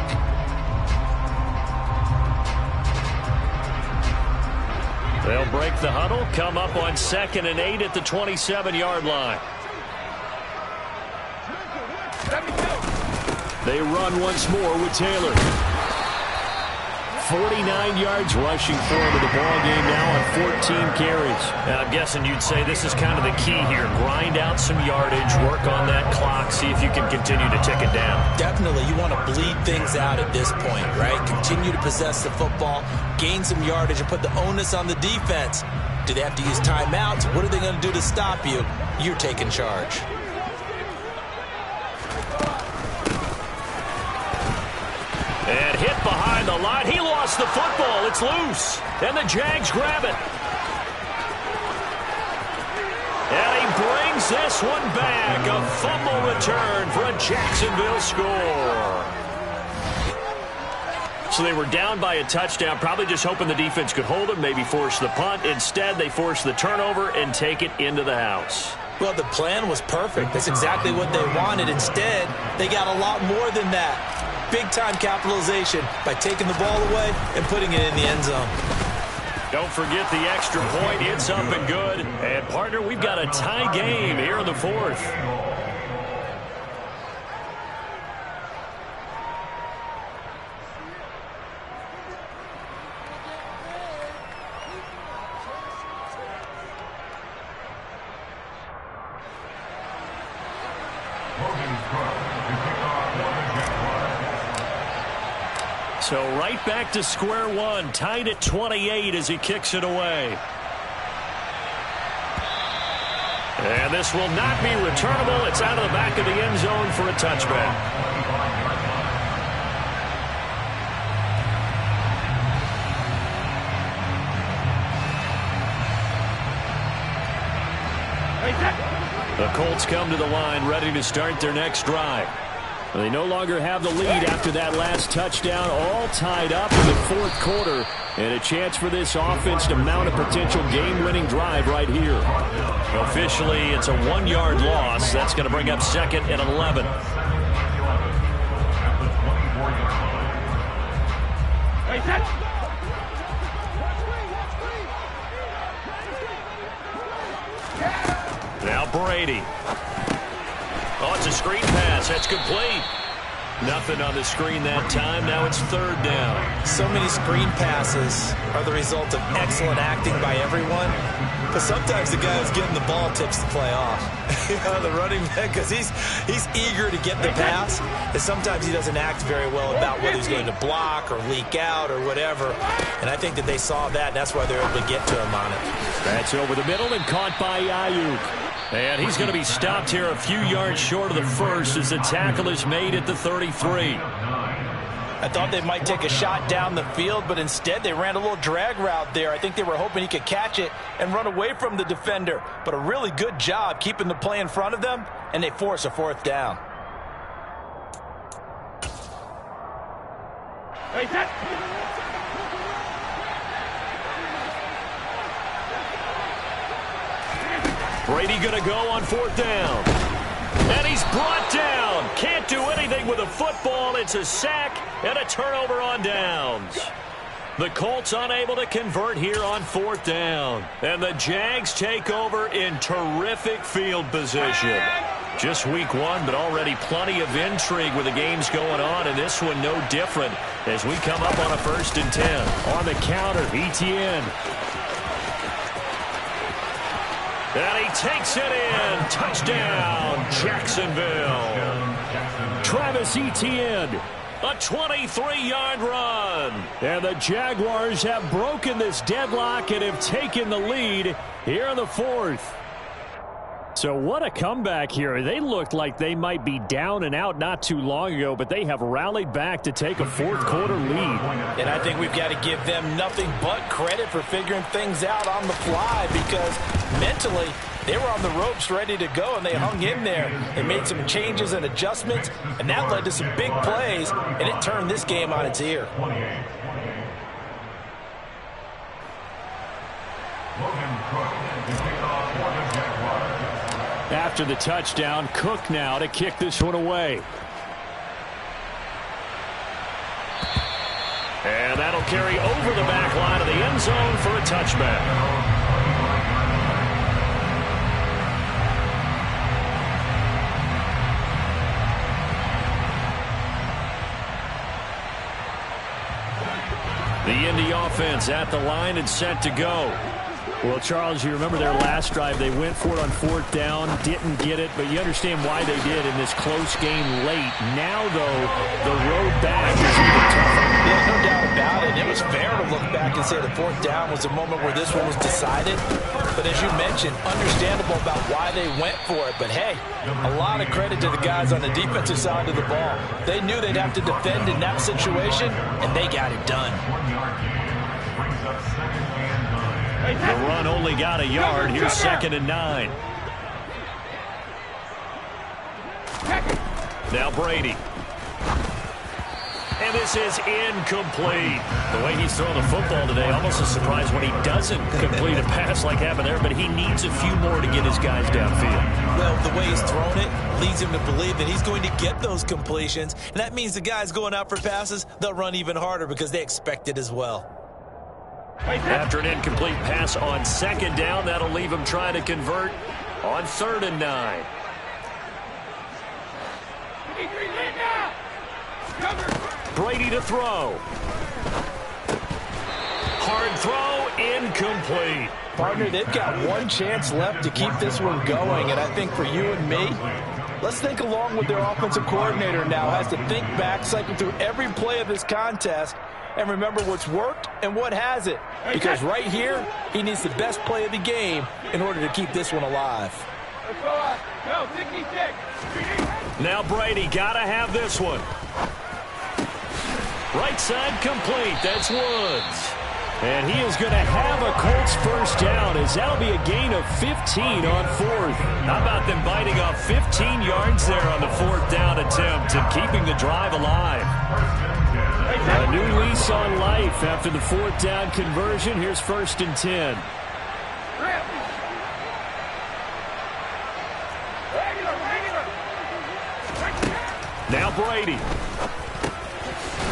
They'll break the huddle, come up on 2nd and 8 at the 27-yard line. They run once more with Taylor. 49 yards rushing for him in the ball game now on 14 carries. Now, I'm guessing you'd say this is kind of the key here. Grind out some yardage, work on that clock, see if you can continue to tick it down. Definitely, you want to bleed things out at this point, right? Continue to possess the football, gain some yardage, and put the onus on the defense. Do they have to use timeouts? What are they going to do to stop you? You're taking charge. And hit behind the line. He lost the football. It's loose. And the Jags grab it. And he brings this one back. A fumble return for a Jacksonville score. So they were down by a touchdown, probably just hoping the defense could hold them, maybe force the punt. Instead, they force the turnover and take it into the house. Well, the plan was perfect. That's exactly what they wanted. Instead, they got a lot more than that. Big-time capitalization by taking the ball away and putting it in the end zone. Don't forget the extra point. It's up and good. And, partner, we've got a tie game here in the 4th. So right back to square one, tied at 28 as he kicks it away. And this will not be returnable. It's out of the back of the end zone for a touchback. 25 yards. Colts come to the line ready to start their next drive. They no longer have the lead after that last touchdown, all tied up in the fourth quarter, and a chance for this offense to mount a potential game-winning drive right here. Officially, it's a 1-yard loss. That's going to bring up 2nd and 11. Now Brady. Oh, it's a screen pass. That's complete. Nothing on the screen that time. Now it's 3rd down. So many screen passes are the result of excellent acting by everyone. But sometimes the guy who's getting the ball tips the play off. The running back, because he's eager to get the pass. And sometimes he doesn't act very well about whether he's going to block or leak out or whatever. And I think that they saw that, and that's why they're able to get to him on it. That's over the middle and caught by Ayuk. And he's going to be stopped here a few yards short of the first as the tackle is made at the 33. I thought they might take a shot down the field, but instead they ran a little drag route there. I think they were hoping he could catch it and run away from the defender. But a really good job keeping the play in front of them, and they force a 4th down. Brady going to go on 4th down. And he's brought down. Can't do anything with a football. It's a sack and a turnover on downs. The Colts unable to convert here on 4th down. And the Jags take over in terrific field position. Just week 1, but already plenty of intrigue with the games going on, and this one no different as we come up on a 1st and 10. On the counter, Etienne. And he takes it in. Touchdown, Jacksonville. Travis Etienne, a 23-yard run. And the Jaguars have broken this deadlock and have taken the lead here in the 4th. So what a comeback here. They looked like they might be down and out not too long ago, but they have rallied back to take a 4th quarter lead. And I think we've got to give them nothing but credit for figuring things out on the fly, because mentally they were on the ropes ready to go, and they hung in there. They made some changes and adjustments, and that led to some big plays, and it turned this game on its ear. After the touchdown, Cook now to kick this one away. And that'll carry over the back line of the end zone for a touchback. The Indy offense at the line and set to go. Well, Charles, you remember their last drive. They went for it on 4th down, didn't get it, but you understand why they did in this close game late. Now, though, the road back is even tougher. Yeah, no doubt about it. It was fair to look back and say the 4th down was the moment where this one was decided. But as you mentioned, understandable about why they went for it. But, hey, a lot of credit to the guys on the defensive side of the ball. They knew they'd have to defend in that situation, and they got it done. The run only got a yard. Here's 2nd and 9. Now Brady. And this is incomplete. The way he's throwing the football today, almost a surprise when he doesn't complete a pass like happened there, but he needs a few more to get his guys downfield. Well, the way he's thrown it leads him to believe that he's going to get those completions, and that means the guys going out for passes, they'll run even harder because they expect it as well. After an incomplete pass on 2nd down, that'll leave him trying to convert on 3rd and 9. Brady to throw. Hard throw, incomplete. Partner, they've got one chance left to keep this one going, and I think for you and me, let's think along with their offensive coordinator now has to think back, cycle through every play of this contest, and remember what's worked and what hasn't. Because right here, he needs the best play of the game in order to keep this one alive. Now Brady, gotta have this one. Right side complete. That's Woods. And he is going to have a Colts first down, as that'll be a gain of 15 on fourth. How about them biting off 15 yards there on the fourth down attempt and keeping the drive alive? A new lease on life after the fourth down conversion. Here's 1st and 10. Now Brady.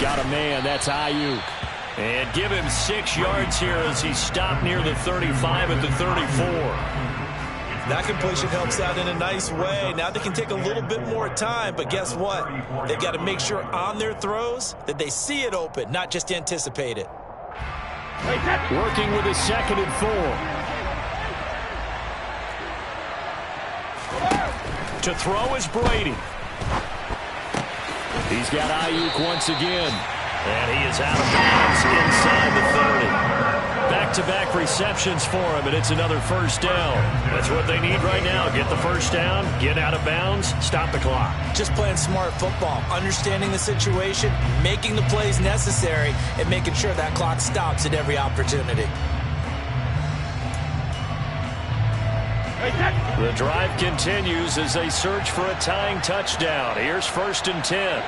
Got a man. That's Ayuk. And give him 6 yards here as he stopped near the 35 at the 34. That completion helps out in a nice way. Now they can take a little bit more time, but guess what? They've got to make sure on their throws that they see it open, not just anticipate it. Working with a 2nd and 4. To throw is Brady. He's got Ayuk once again. And he is out of bounds inside the 30. Back-to-back receptions for him, and it's another first down. That's what they need right now. Get the first down, get out of bounds, stop the clock. Just playing smart football, understanding the situation, making the plays necessary, and making sure that clock stops at every opportunity. The drive continues as they search for a tying touchdown. Here's 1st and 10.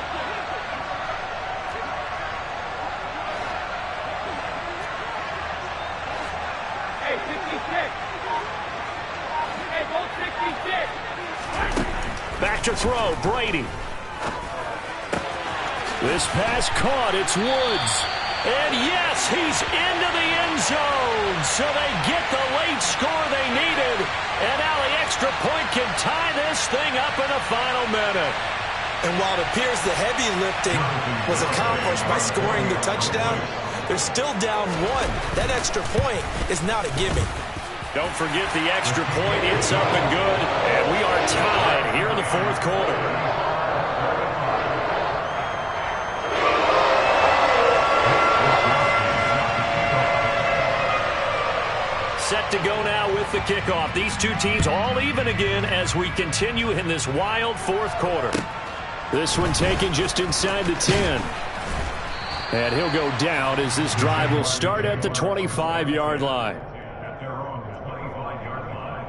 Back to throw, Brady. This pass caught. It's Woods. And yes, he's into the end zone. So they get the late score they needed. And now the extra point can tie this thing up in the final minute. And while it appears the heavy lifting was accomplished by scoring the touchdown, they're still down 1. That extra point is not a gimme. Don't forget the extra point. It's up and good. And we are tied here in the fourth quarter. Set to go now with the kickoff. These two teams all even again as we continue in this wild fourth quarter. This one taken just inside the 10. And he'll go down as this drive will start at the 25-yard line. At their own 25-yard line.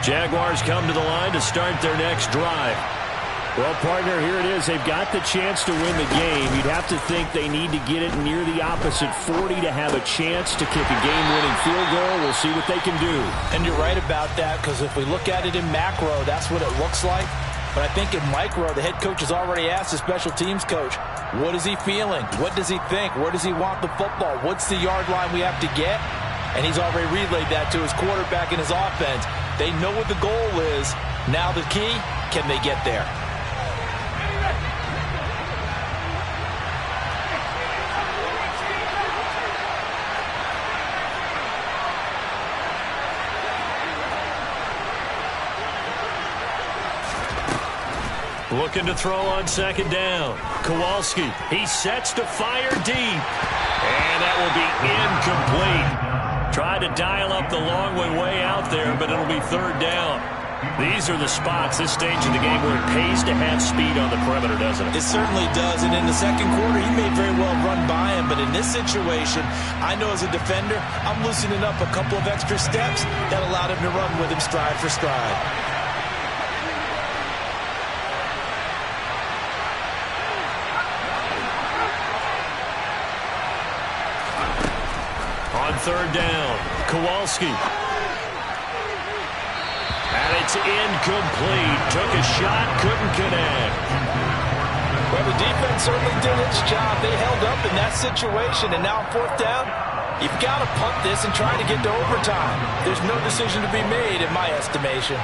Jaguars come to the line to start their next drive. Well, partner, here it is. They've got the chance to win the game. You'd have to think they need to get it near the opposite 40 to have a chance to kick a game-winning field goal. We'll see what they can do. And you're right about that, because if we look at it in macro, that's what it looks like. But I think in micro, the head coach has already asked the special teams coach, what is he feeling? What does he think? Where does he want the football? What's the yard line we have to get? And he's already relayed that to his quarterback and his offense. They know what the goal is. Now the key, can they get there? Looking to throw on second down. Kowalski, he sets to fire deep. And that will be incomplete. Tried to dial up the long one way out there, but it'll be third down. These are the spots, this stage of the game, where it pays to have speed on the perimeter, doesn't it? It certainly does, and in the second quarter, he may very well run by him, but in this situation, I know as a defender, I'm loosening up a couple of extra steps that allowed him to run with him stride for stride. On third down, Kowalski. And it's incomplete. Took a shot, couldn't connect. Well, the defense certainly did its job. They held up in that situation, and now on fourth down, you've got to punt this and try to get to overtime. There's no decision to be made in my estimation.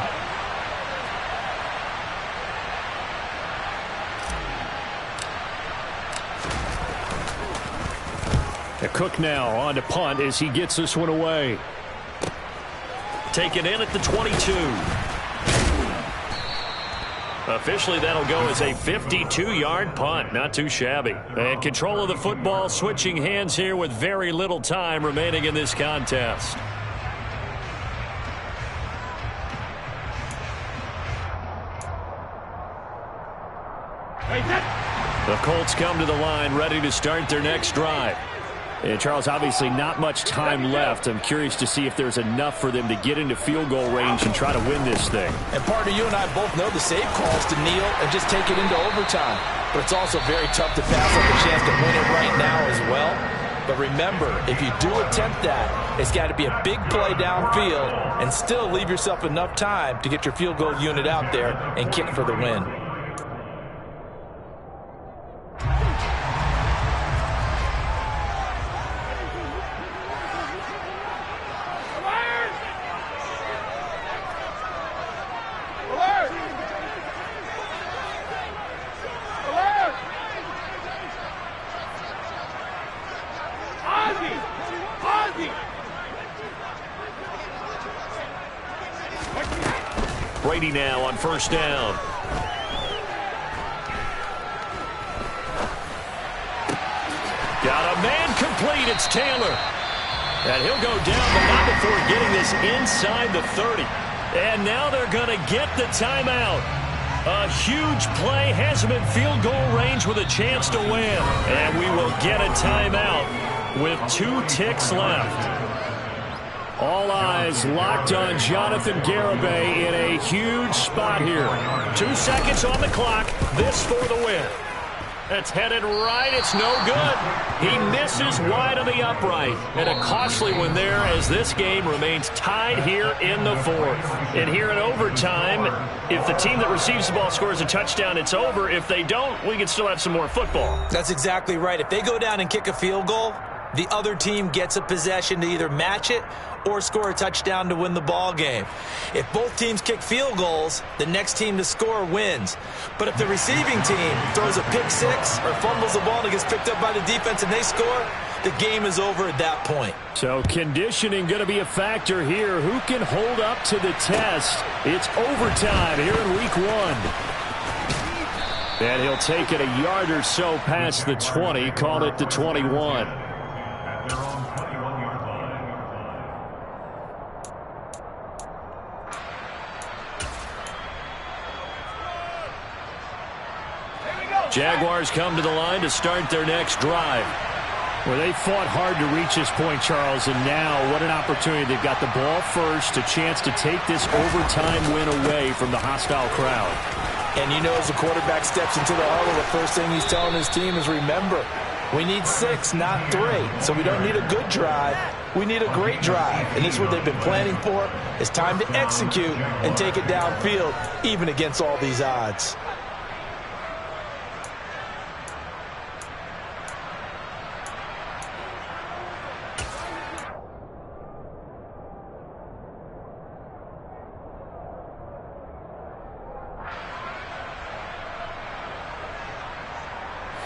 Cook now on to punt as he gets this one away. Taken in at the 22. Officially, that'll go as a 52-yard punt. Not too shabby. And control of the football switching hands here with very little time remaining in this contest. The Colts come to the line ready to start their next drive. And Charles, obviously not much time left. I'm curious to see if there's enough for them to get into field goal range and try to win this thing. And partner, you and I both know the save calls to kneel and just take it into overtime. But it's also very tough to pass up a chance to win it right now as well. But remember, if you do attempt that, it's got to be a big play downfield and still leave yourself enough time to get your field goal unit out there and kick for the win. Brady now on first down. Got a man complete. It's Taylor. And he'll go down, but not before getting this inside the 30. And now they're going to get the timeout. A huge play has him in field goal range with a chance to win. And we will get a timeout with 2 ticks left. All eyes locked on Jonathan Garibay in a huge spot here. 2 seconds on the clock. This for the win. It's headed right. It's no good. He misses wide on the upright. And a costly one there as this game remains tied here in the 4th. And here in overtime, if the team that receives the ball scores a touchdown, it's over. If they don't, we can still have some more football. That's exactly right. If they go down and kick a field goal, the other team gets a possession to either match it or score a touchdown to win the ball game. If both teams kick field goals, the next team to score wins. But if the receiving team throws a pick six or fumbles the ball and it gets picked up by the defense and they score, the game is over at that point. So conditioning going to be a factor here. Who can hold up to the test? It's overtime here in week 1. And he'll take it a yard or so past the 20, call it the 21. Jaguars come to the line to start their next drive. Well, they fought hard to reach this point, Charles, and now what an opportunity. They've got the ball first, a chance to take this overtime win away from the hostile crowd. And you know, as the quarterback steps into the huddle, the first thing he's telling his team is, remember, we need 6, not 3. So we don't need a good drive. We need a great drive. And this is what they've been planning for. It's time to execute and take it downfield, even against all these odds.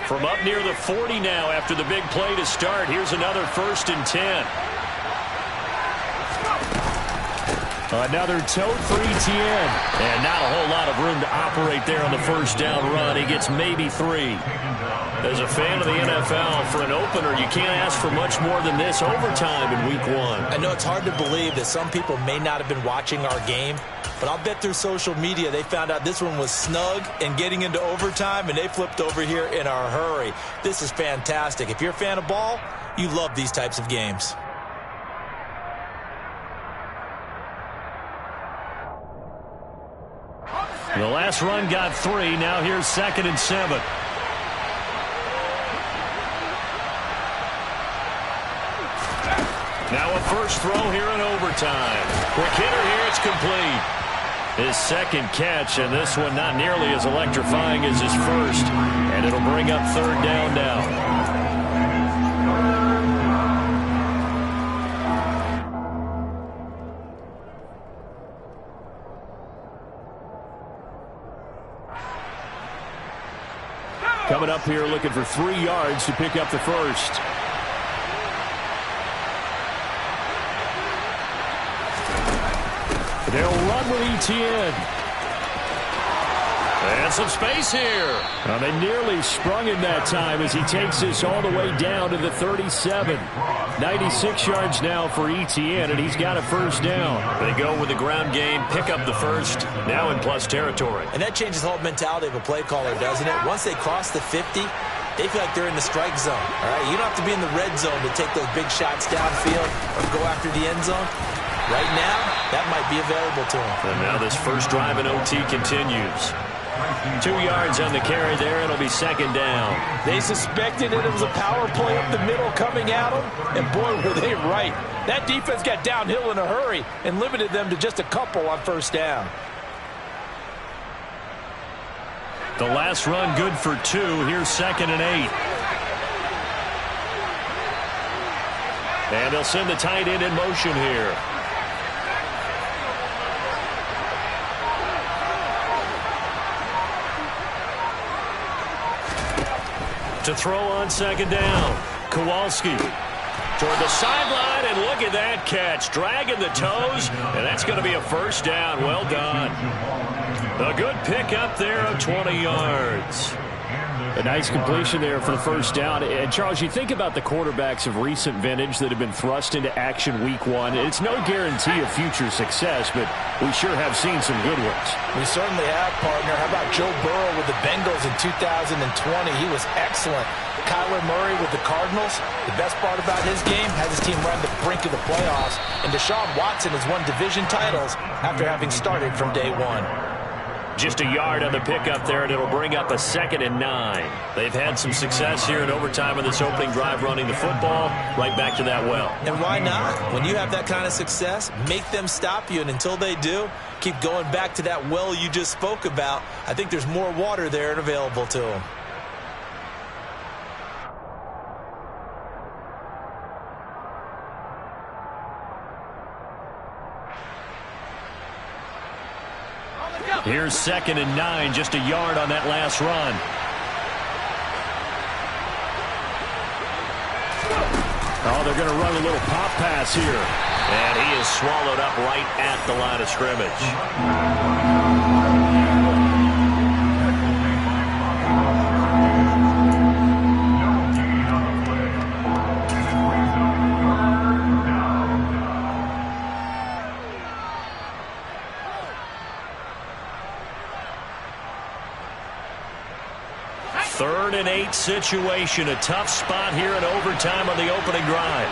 From up near the 40 now after the big play to start. Here's another 1st and 10. Another tote for Etienne. And not a whole lot of room to operate there on the first down run. He gets maybe 3. As a fan of the NFL, for an opener, you can't ask for much more than this overtime in week 1. I know it's hard to believe that some people may not have been watching our game, but I'll bet through social media they found out this one was snug and getting into overtime, and they flipped over here in a hurry. This is fantastic. If you're a fan of ball, you love these types of games. The last run got 3. Now here's 2nd and 7. Now a first throw here in overtime. Quick hitter here. It's complete. His 2nd catch, and this one not nearly as electrifying as his first. And it'll bring up 3rd down now. Coming up here looking for 3 yards to pick up the first. They'll run with Etienne. And some space here. They nearly sprung him that time as he takes this all the way down to the 37. 96 yards now for ETN, and he's got a first down. They go with the ground game, pick up the first, now in plus territory. And that changes the whole mentality of a play caller, doesn't it? Once they cross the 50, they feel like they're in the strike zone. All right, you don't have to be in the red zone to take those big shots downfield or go after the end zone. Right now, that might be available to them. And now this first drive in OT continues. 2 yards on the carry there. It'll be second down. They suspected it was a power play up the middle coming at them, and boy, were they right. That defense got downhill in a hurry and limited them to just a couple on first down. The last run good for 2. Here's 2nd and 8. And they'll send the tight end in motion here. To throw on second down. Kowalski toward the sideline, and look at that catch. Dragging the toes, and that's going to be a first down. Well done. A good pickup there of 20 yards. A nice completion there for the first down. And, Charles, you think about the quarterbacks of recent vintage that have been thrust into action week 1. It's no guarantee of future success, but we sure have seen some good ones. We certainly have, partner. How about Joe Burrow with the Bengals in 2020? He was excellent. Kyler Murray with the Cardinals. The best part about his game has his team right on the brink of the playoffs. And Deshaun Watson has won division titles after having started from day 1. Just a yard on the pickup there, and it'll bring up a 2nd and 9. They've had some success here in overtime in this opening drive running the football. Right back to that well. And why not? When you have that kind of success, make them stop you. And until they do, keep going back to that well you just spoke about. I think there's more water there and available to them. Here's 2nd and 9, just a yard on that last run. Oh, they're going to run a little pop pass here. And he is swallowed up right at the line of scrimmage. Third and 8 situation. A tough spot here in overtime on the opening drive.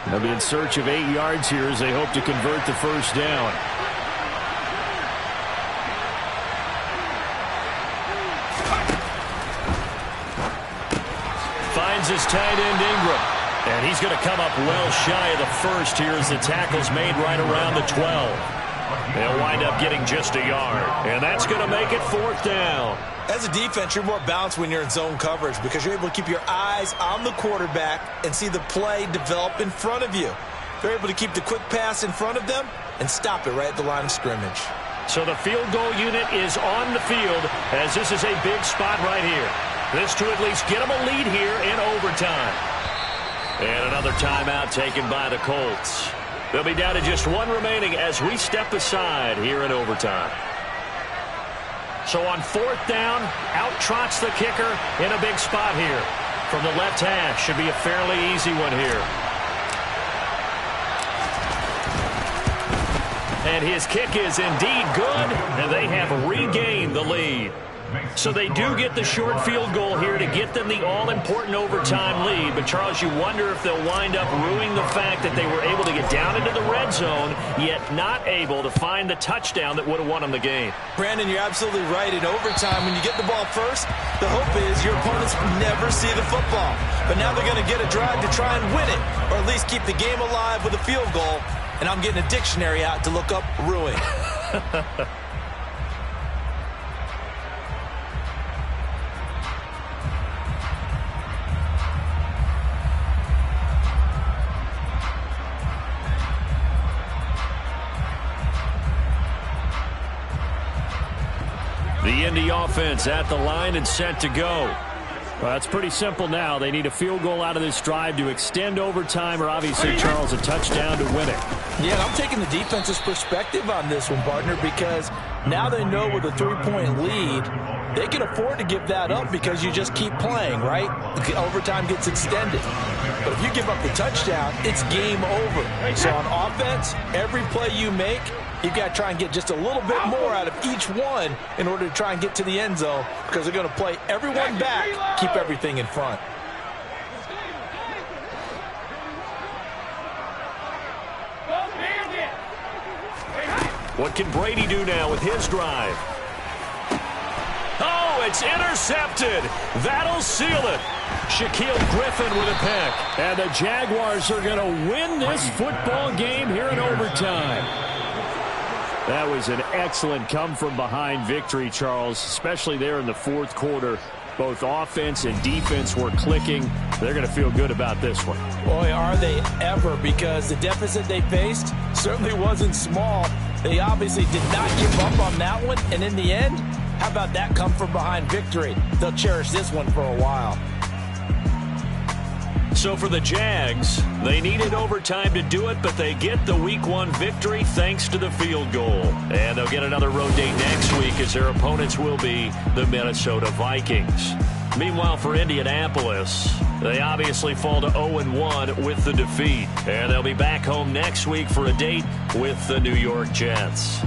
They'll be in search of 8 yards here as they hope to convert the first down. Finds his tight end Ingram. And he's going to come up well shy of the first here as the tackle's made right around the 12. They'll wind up getting just a yard. And that's going to make it 4th down. As a defense, you're more balanced when you're in zone coverage because you're able to keep your eyes on the quarterback and see the play develop in front of you. They're able to keep the quick pass in front of them and stop it right at the line of scrimmage. So the field goal unit is on the field as this is a big spot right here. This to at least get them a lead here in overtime. And another timeout taken by the Colts. They'll be down to just 1 remaining as we step aside here in overtime. So on 4th down, out trots the kicker in a big spot here. From the left half, should be a fairly easy one here. And his kick is indeed good, and they have regained the lead. So they do get the short field goal here to get them the all-important overtime lead. But, Charles, you wonder if they'll wind up ruining the fact that they were able to get down into the red zone, yet not able to find the touchdown that would have won them the game. Brandon, you're absolutely right. In overtime, when you get the ball first, the hope is your opponents never see the football. But now they're going to get a drive to try and win it, or at least keep the game alive with a field goal. And I'm getting a dictionary out to look up ruin. The Indy offense at the line and set to go. Well, it's pretty simple now. They need a field goal out of this drive to extend overtime or obviously, Charles, a touchdown to win it. Yeah, I'm taking the defense's perspective on this one, partner, because now they know with a 3-point lead, they can afford to give that up because you just keep playing, right? Overtime gets extended. But if you give up the touchdown, it's game over. So on offense, every play you make, you've got to try and get just a little bit more out of each one in order to try and get to the end zone because they're going to play everyone back, keep everything in front. What can Brady do now with his drive? Oh, it's intercepted. That'll seal it. Shaquille Griffin with a pick. And the Jaguars are going to win this football game here in overtime. That was an excellent come-from-behind victory, Charles, especially there in the fourth quarter. Both offense and defense were clicking. They're going to feel good about this one. Boy, are they ever, because the deficit they faced certainly wasn't small. They obviously did not give up on that one, and in the end, how about that come-from-behind victory? They'll cherish this one for a while. So for the Jags, they needed overtime to do it, but they get the Week 1 victory thanks to the field goal. And they'll get another road date next week as their opponents will be the Minnesota Vikings. Meanwhile, for Indianapolis, they obviously fall to 0-1 with the defeat. And they'll be back home next week for a date with the New York Jets.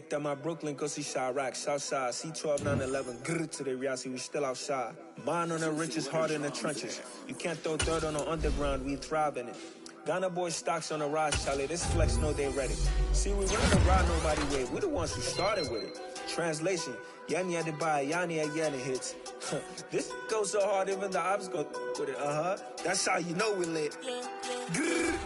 That my Brooklyn, go see Chirac, Southside, C12, 911, grrr to the reality, we still outside. Mine on the riches, hard in the trenches. You can't throw dirt on the underground, we thrive in it. Ghana boys stocks on the rise, Charlie, this flex know they ready. See, we run the ride nobody way, we the ones who started with it. Translation, Yanni had to buy, Yanni again hits. This goes so hard, even the ops go with it, That's how you know we lit. Grrr.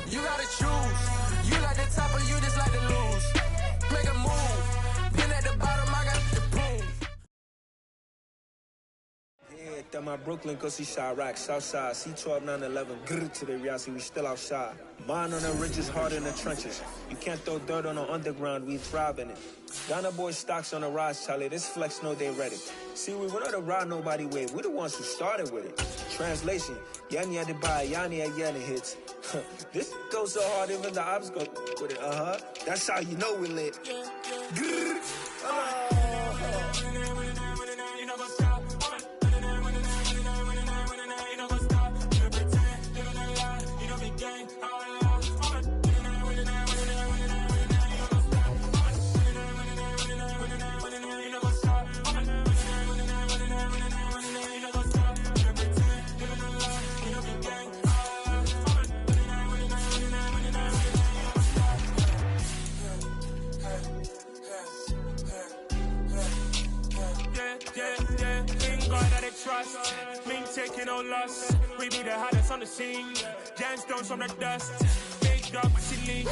You gotta choose. You like the top or you just like to lose. Make a move. Pin at the bottom, I got the proof. Yeah, that my Brooklyn, go see Chirac, Southside, C12, 911, grrr to the reality, we still outside. Mine on the ridges, hard in the trenches. You can't throw dirt on the underground, we thrive in it. Ghana boys stocks on the rise, Charlie, this flex know they ready. See, we run the ride nobody way, we the ones who started with it. Translation, Yani Adebayo, Yani Ayana hits. This goes so hard even the ops go with it. That's how you know we lit. Trust, me taking no loss. We be the hottest on the scene. Gemstones from the dust. Big dog, she leash.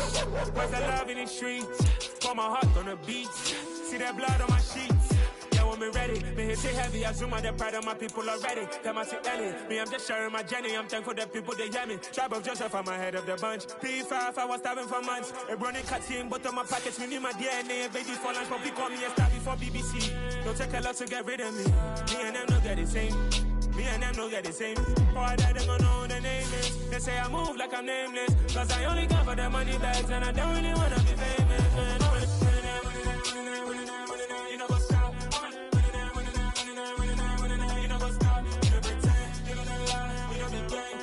Where's the love in the streets? Pour my heart on the beats. See that blood on my sheets. Yeah, when me ready, me hit it heavy. I zoom out the pride of my people already. Them I see Ellie. Me, I'm just sharing my journey. I'm thankful that people they hear me. Tribe of Joseph, I'm ahead of the bunch. P5, I was starving for months. A running cut in, but on my pockets, we need my DNA. Baby for lunch, but we call me a star before BBC. Don't take a lot to get rid of me. Me and them don't get the same. Me and them don't get the same. Boy, that them gonna know the name is. They say I move like I'm nameless. Cause I only come for the money bags and I don't really wanna be famous. You know what's up? You know what's up? You don't pretend, you don't lie, you don't be gang.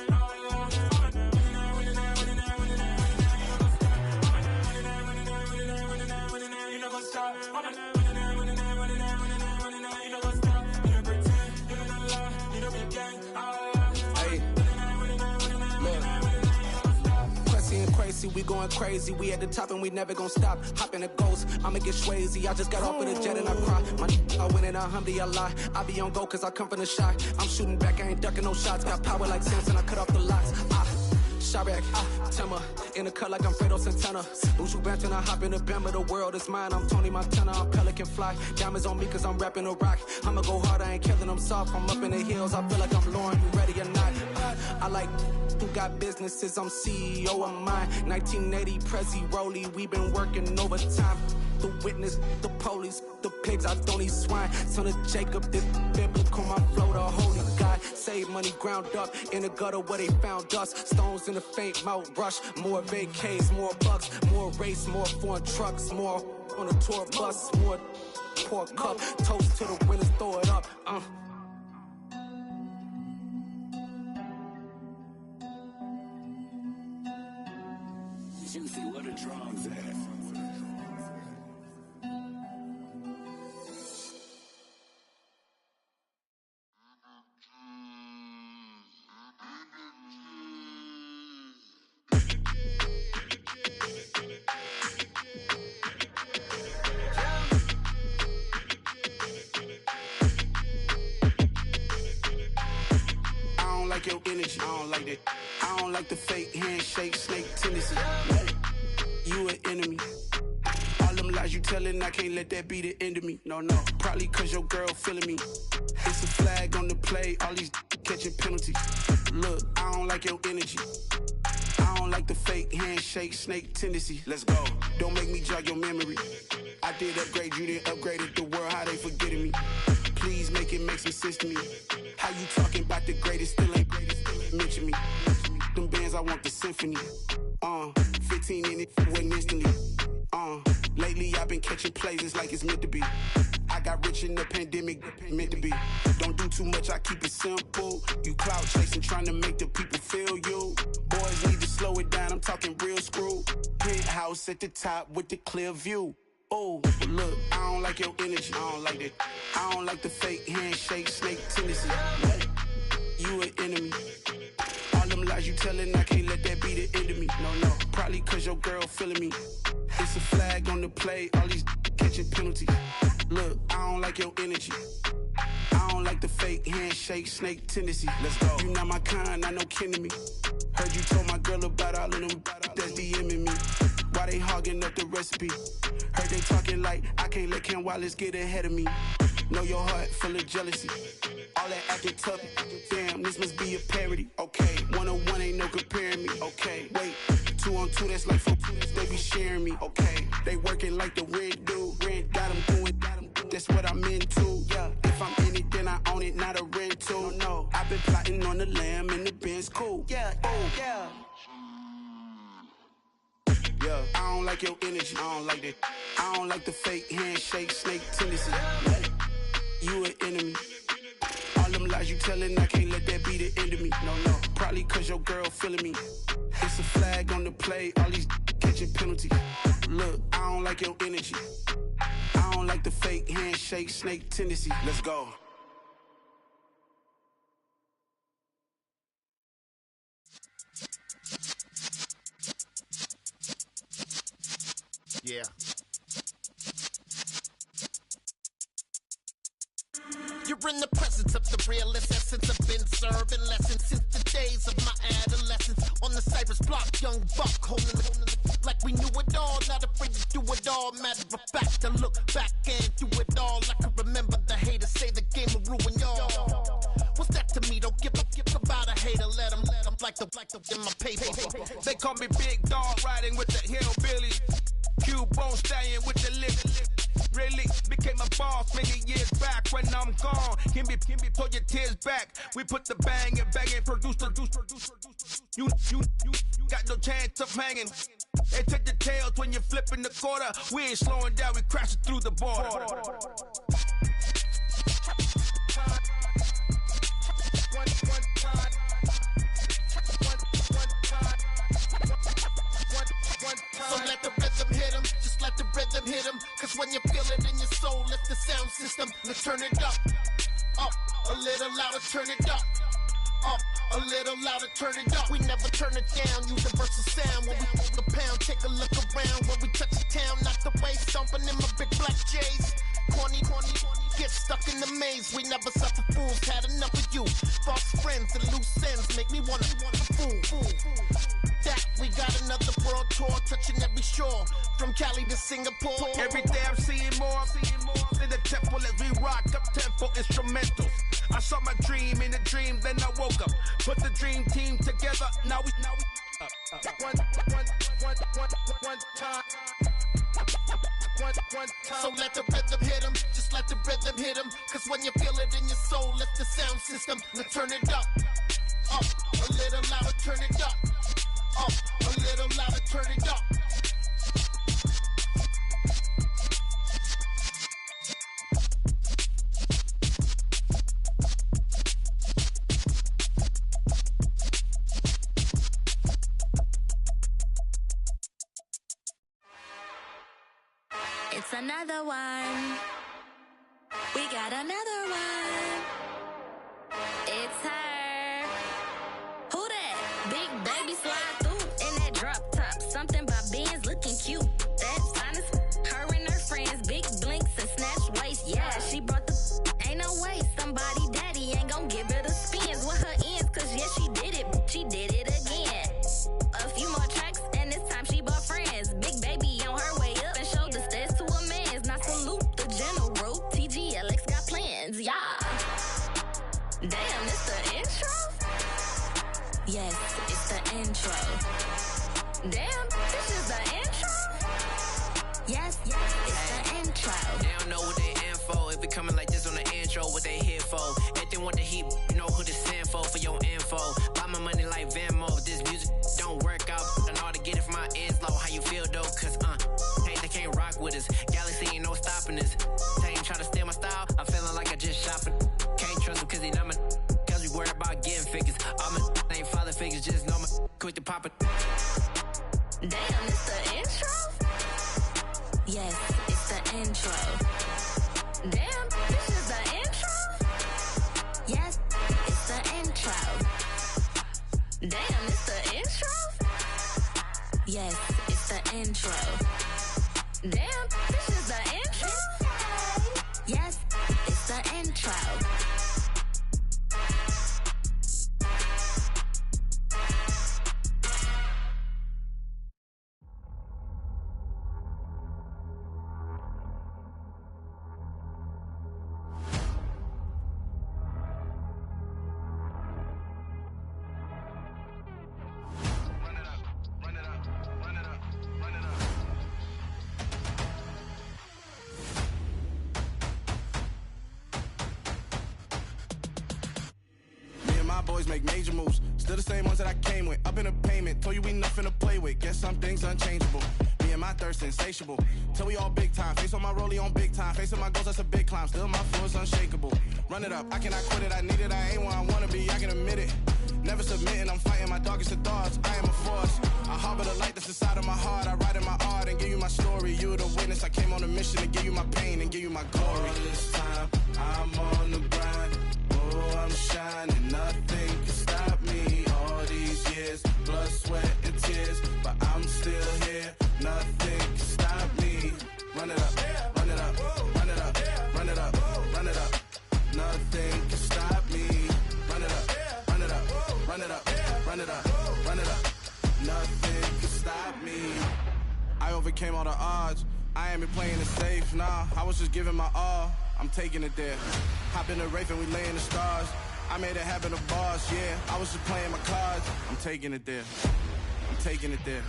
You know what's up? We going crazy, we at the top and we never gon' stop. Hop in a ghost, I'ma get swayzy. I just got off of the jet and I cry. I win in a Humvee, I lie. I be on go cause I come from the shot. I'm shooting back, I ain't ducking no shots. Got power like Samson, I cut off the locks. Shabak, Timmer, in the cut like I'm Fredo Santana. Bushu Banton, I hop in the Bama, the world is mine. I'm Tony Montana, I'm Pelican Fly. Diamonds on me cause I'm rapping a rock. I'ma go hard, I ain't killing them soft. I'm up in the hills, I feel like I'm Lauren, you ready or not? I like who got businesses, I'm CEO of mine. 1980 Prezi Rolly, we been working overtime. The witness, the police, the pigs, I don't eat swine. Son of Jacob, this biblical, my flow, the holy God. Save money ground up in the gutter where they found us. Stones in the faint mouth rush. More vacays, more bucks, more race, more foreign trucks, more on a tour bus, more pour cup. Toast to the winners, throw it up. Juicy, what a drums at? Your energy, I don't like that. I don't like the fake handshake, snake tendency. You an enemy. All them lies you telling, I can't let that be the end of me. No, probably cause your girl feeling me. It's a flag on the play, all these catching penalties. Look, I don't like your energy. I don't like the fake handshake, snake tendency. Let's go. Don't make me jog your memory. I did upgrade, you didn't upgrade it. The world, how they forgetting me. Please make it make some sense to me. How you talking about the greatest, still ain't greatest, mention me. Them bands, I want the symphony. 15 in it, wasn't instantly. Lately I've been catching plays, it's like it's meant to be. I got rich in the pandemic, meant to be. Don't do too much, I keep it simple. You clout chasing, trying to make the people feel you. Boys need to slow it down, I'm talking real screw. Penthouse at the top with the clear view. Oh, look, I don't like your energy, I don't like that. I don't like the fake handshake, snake tendency. You an enemy. All them lies you telling, I can't let that be the end of me. No, probably cause your girl feeling me. It's a flag on the play, all these catching penalties. Look, I don't like your energy. I don't like the fake handshake, snake tendency. Let's go. You not my kind, I know kin to me. Heard you told my girl about all of them that's DMing me. Why they hogging up the recipe? Heard they talking like I can't let Ken Wallace get ahead of me. Know your heart full of jealousy. All that acting tough, damn, this must be a parody. Okay, 1-on-1 ain't no comparing me. Okay, wait, 2-on-2 that's like 4-2, they be sharing me. Okay, they working like the rent do. Rent got them doing, that's what I'm into. Yeah, if I'm in it, then I own it, not a rental. No, I been plotting on the lamb and the Benz cool. Yeah, yeah. Yeah, I don't like your energy. I don't like that. I don't like the fake handshake, snake tendency. You an enemy. All them lies you telling, I can't let that be the end of me. No, probably cause your girl feeling me. It's a flag on the play, all these catching penalties. Look, I don't like your energy. I don't like the fake handshake, snake tendency. Let's go. Yeah. You're in the presence of the realest essence. I've been serving lessons since the days of my adolescence. On the Cypress block, young buck holding it like we knew it all. Not afraid to do it all. Matter of fact, to look back and do it all. I can remember the haters say the game will ruin y'all. What's that to me? Don't give about a hater. Let them like the in my paper. They call me Big Dog, riding with the hillbillies. Cubone stallion with the lip. Really became a boss many years back. When I'm gone, can be pull your tears back. We put the bang and produce. You got no chance of hanging. They take the tails when you're flipping the quarter. We ain't slowing down, we crashing through the border. So let the rhythm hit him, just let the rhythm hit him. Cause when you feel it in your soul, lift the sound system. Let's turn it up, a little louder, turn it up, a little louder, turn it up. We never turn it down, universal sound. When we hold the pound, take a look around. When we touch the town, knock the way, stomping in my big black J's. Corny, get stuck in the maze. We never suffer fools, had enough of you. False friends and loose ends make me wanna fool. That we got another world tour, touching every shore, from Cali to Singapore. Every day I'm seeing more in the temple as we rock up tempo instrumentals. I saw my dream in a dream, then I woke up. Put the dream team together, now we one time. So let the rhythm hit him, just let the rhythm hit him. Cause when you feel it in your soul, lift the sound system. Now turn it up, a little louder, turn it up, a little louder, turn it up. It's another one. We got another one. It's her. Who that? Big baby slide through in that drop top. Something by Benz looking cute. That's honest. Her and her friends, big blinks and snatch waist. Yeah, she brought the. Ain't no way somebody daddy ain't gon' give her the spins with her ends. Cause yeah, she did it. She did it again. A few more tracks and this time she bought friends. Big baby on her way up and showed the stairs to a man's. Now salute the general. TGLX got plans, yeah. Damn, it's the intro? Yes, it's the intro. Damn, this is the intro? Yes, it's the intro. They don't know what they in for. If it coming like this on the intro, what they here for? If they want the heat, you know who to send for your info. Buy my money like Venmo. If this music don't work out, I know how to get it from my ends low. How you feel though? Cause hey, they can't rock with us. Galaxy ain't no stopping us. They ain't try to steal my style. I'm feeling like I just shopping. Can't trust them cause they not my. Cause we worried about getting figures. All my ain't father figures, just know my quick to pop it. Damn, it's the intro? Yes, it's the intro. Damn, this is the intro? Yes, it's the intro. Damn, it's the intro? Yes, it's the intro. Damn, this is the intro? Yes, it's the intro. my boys make major moves. Still the same ones that I came with. Up in a payment, told you we nothing to play with. Guess some things unchangeable. Me and my thirst insatiable. Till we all big time. Face on my rollie on big time. Face on my goals, that's a big climb. Still my flow is unshakable. Run it up, I cannot quit it. I need it, I ain't where I wanna be, I can admit it. Never submitting, I'm fighting my darkest of thoughts. I am a force. I harbor the light that's inside of my heart. I write in my art and give you my story. You the witness. I came on a mission to give you my pain and give you my glory. All this time, I'm on the grind. Oh, I'm shining. Nothing can stop me. All these years, blood, sweat, and tears, but I'm still here. Nothing can stop me. Run it up, run it up, run it up, run it up, run it up. Nothing can stop me. Run it up, run it up, run it up, run it up, run it up. Nothing can stop me. I overcame all the odds. I ain't been playing it safe, nah. I was just giving my all. I'm taking it there. Hop in the Wraith and we lay in the stars. I made it happen to boss, yeah. I was just playing my cards. I'm taking it there. I'm taking it there.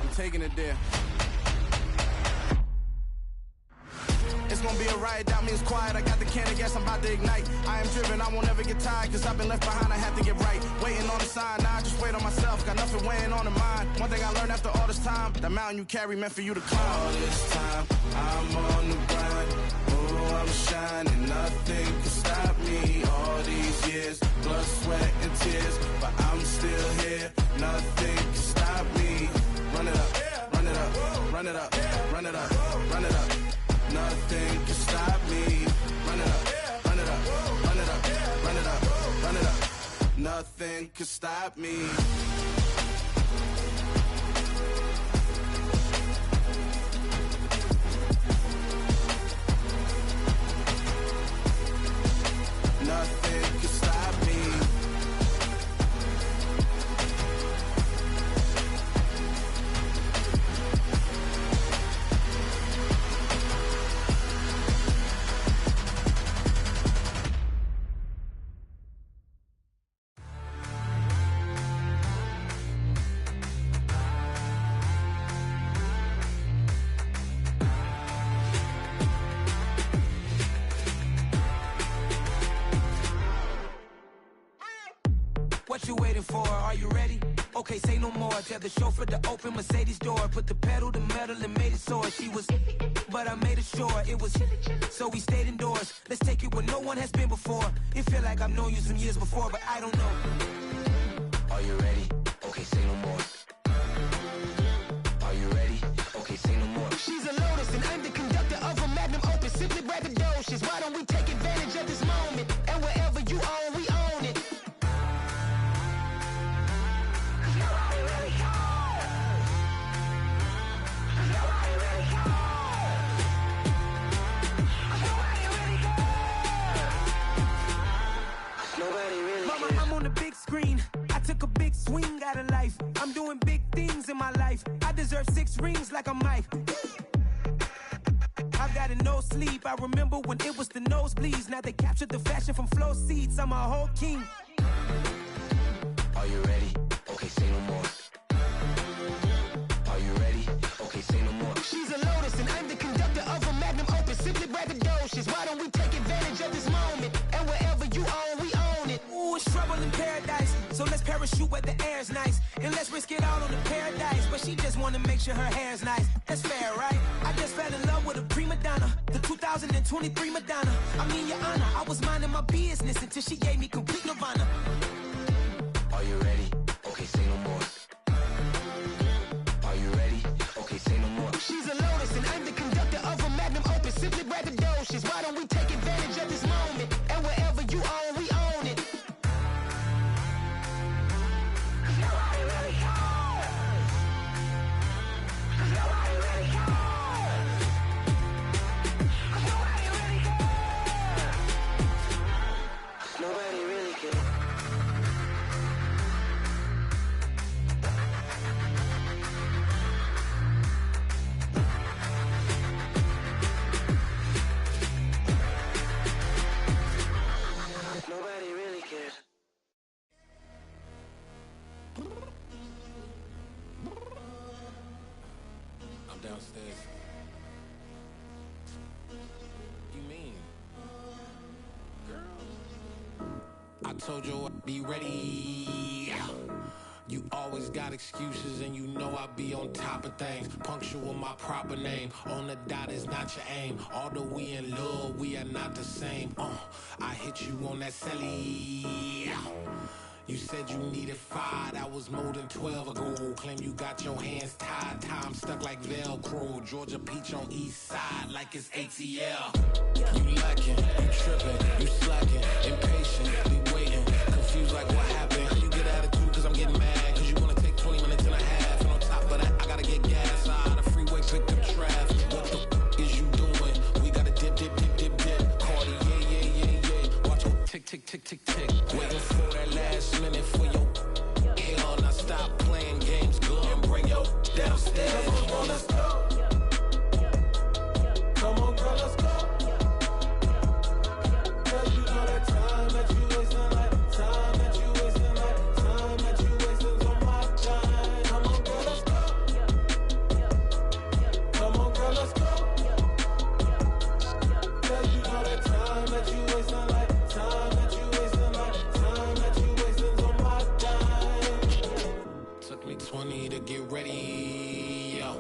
I'm taking it there. It's gonna be a riot, doubt me it's quiet. I got the can of gas, I'm about to ignite. I am driven, I won't ever get tired, cause I've been left behind, I have to get right. Waiting on the sign, now I just wait on myself. Got nothing weighing on the mind. One thing I learned after all this time, the mountain you carry meant for you to climb. All this time, I'm on the grind. Oh, I'm shining, nothing can stop me. All these years, blood, sweat, and tears, but I'm still here. Nothing can stop me. Run it up, run it up, run it up, run it up, run it up. Nothing can stop me. Run it up, run it up, run it up, run it up, run it up. Nothing can stop me. Nothing can stop me. What you waiting for? Are you ready? Okay, say no more. Tell the chauffeur to open Mercedes door. Put the pedal to metal and made it soar. She was, but I made it sure it was. So we stayed indoors. Let's take it where no one has been before. It feel like I've known you some years before, but I don't know. Are you ready? Okay, say no more. Are you ready? Okay, say no more. She's a Lotus and I'm the conductor of a magnum opus. Simply braggadocious. Why don't we take advantage of this moment? And wherever you own, we own it. Mama, I'm on the big screen. I took a big swing out of life. I'm doing big things in my life. I deserve 6 rings like a Mike. I've got no sleep. I remember when it was the nosebleeds. Now they captured the fashion from flow seats. I'm a whole king. Are you ready? Okay, say no more. Are you ready? Okay, say no more. She's a Lotus and I'm the conductor of a magnum opus. Simply braggadocious. Why don't we take advantage of this moment? And wherever you own, we own it. Ooh, it's trouble in paradise. So let's parachute where the air's nice. And let's risk it all on the paradise. But she just wanna make sure her hair's nice. That's fair, right? I just fell in love with a prima donna. The 2023 Madonna. I mean, your honor, I was minding my business until she gave me complete nirvana. Are you ready? Okay, say no more. Are you ready? Okay, say no more. She's a Lotus and I'm the conductor of a magnum opus. Simply braggadocious. Why don't we take advantage of this moment? And wherever you own, we own it. Nobody really cares. Nobody really cares. Nobody really cares. Nobody really cares. Nobody really cares. I'm downstairs. You mean? Girl. I told you I'd be ready. You always got excuses and you know I be on top of things. Punctual my proper name. On the dot is not your aim. Although we in love, we are not the same. I hit you on that celly. You said you needed 5, that was more than 12 ago. Claim you got your hands tied, time stuck like Velcro. Georgia peach on east side like it's ATL. You lacking, you tripping, you slacking, impatient, be waiting, confused like what happened. How you get attitude cause I'm getting mad, cause you wanna take 20 minutes and a half. And on top of that, I gotta get gas out of the freeway, pick up traffic. What the is you doing? We gotta dip, Cardi, yeah. Watch your tick, tick, tick, tick, tick. Waiting for that last minute for your hell. Now stop playing games, go and bring your downstairs. Come on, let's go. Come on, girl, let's go. Cause you know that time that you wasting, like time that you wasting, like time that you wasting on my time. Come on, girl, let's go. Come on, girl, let's go. Cause you know that time that you wasting, like time that you wasting, like time that you wasting on my time. Took me 20 to get ready, yo.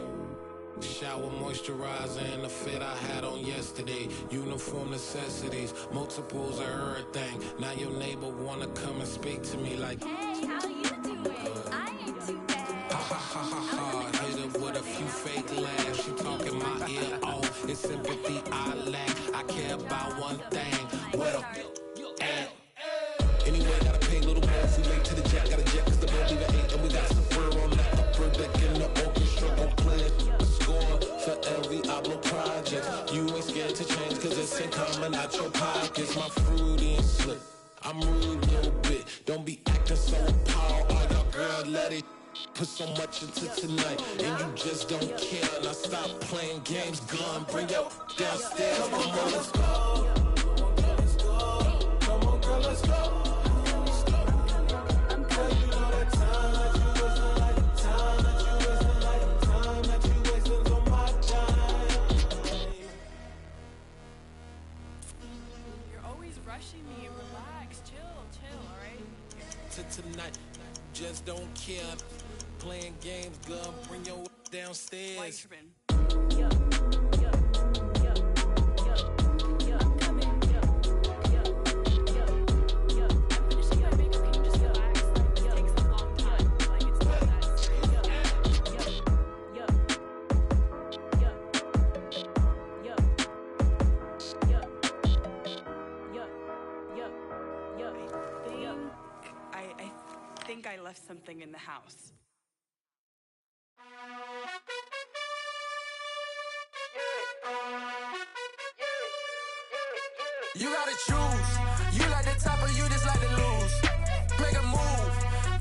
Shower moisturizer and the fit I had on yesterday. Uniform necessities, multiples of everything. Now your neighbor wanna come and speak to me like, Hey, how you doing? I ain't too bad. ha ha ha ha ha. Hit her with a few fake laughs. She talking my ear off. It's sympathy I lack. I care about one thing. What up? Anyway, gotta pay a little more if we late to the jet. Gotta jet cause the boat leave at 8. And we got some fur on the upper deck in the orchestra. Gon' play a score for every Ablo project. You ain't scared to change cause it's ain't coming out your pockets. My fruity and slick. I'm rude a little bit. Don't be acting so appalled. All y'all girl, let it put so much into tonight. And you just don't care. Now stop playing games, gun. Bring your downstairs. Come on, let's go. Come on, girl, let's go. Rushing me. Relax, chill, alright? Tonight, just don't care. Playing games, girl, bring your downstairs. Why you tripping? I think I left something in the house. You gotta choose. You like the top or you just like to lose. Make a move.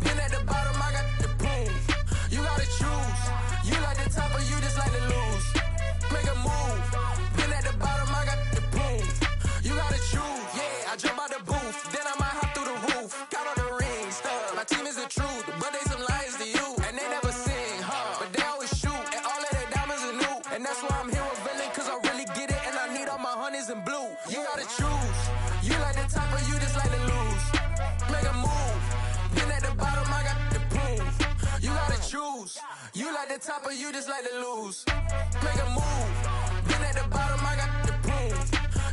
Been at the bottom, I got the proof. You gotta choose. You like the top or you just like to lose. Make a move. Been at the bottom, I got the proof. You gotta choose. Yeah, I jump out the booth. Then I might hop through the roof. Count on the rings. My team is the truth, but they some liars to you. And they never sing, but they always shoot. And all of their diamonds are new. And that's why I'm here with Villain, cause I really get it. And I need all my honeys in blue. You gotta choose. You like the top or you just like to lose. Make a move. Been at the bottom, I got the proof. You gotta choose. You like the top or you just like to lose. Make a move. Been at the bottom, I got the proof.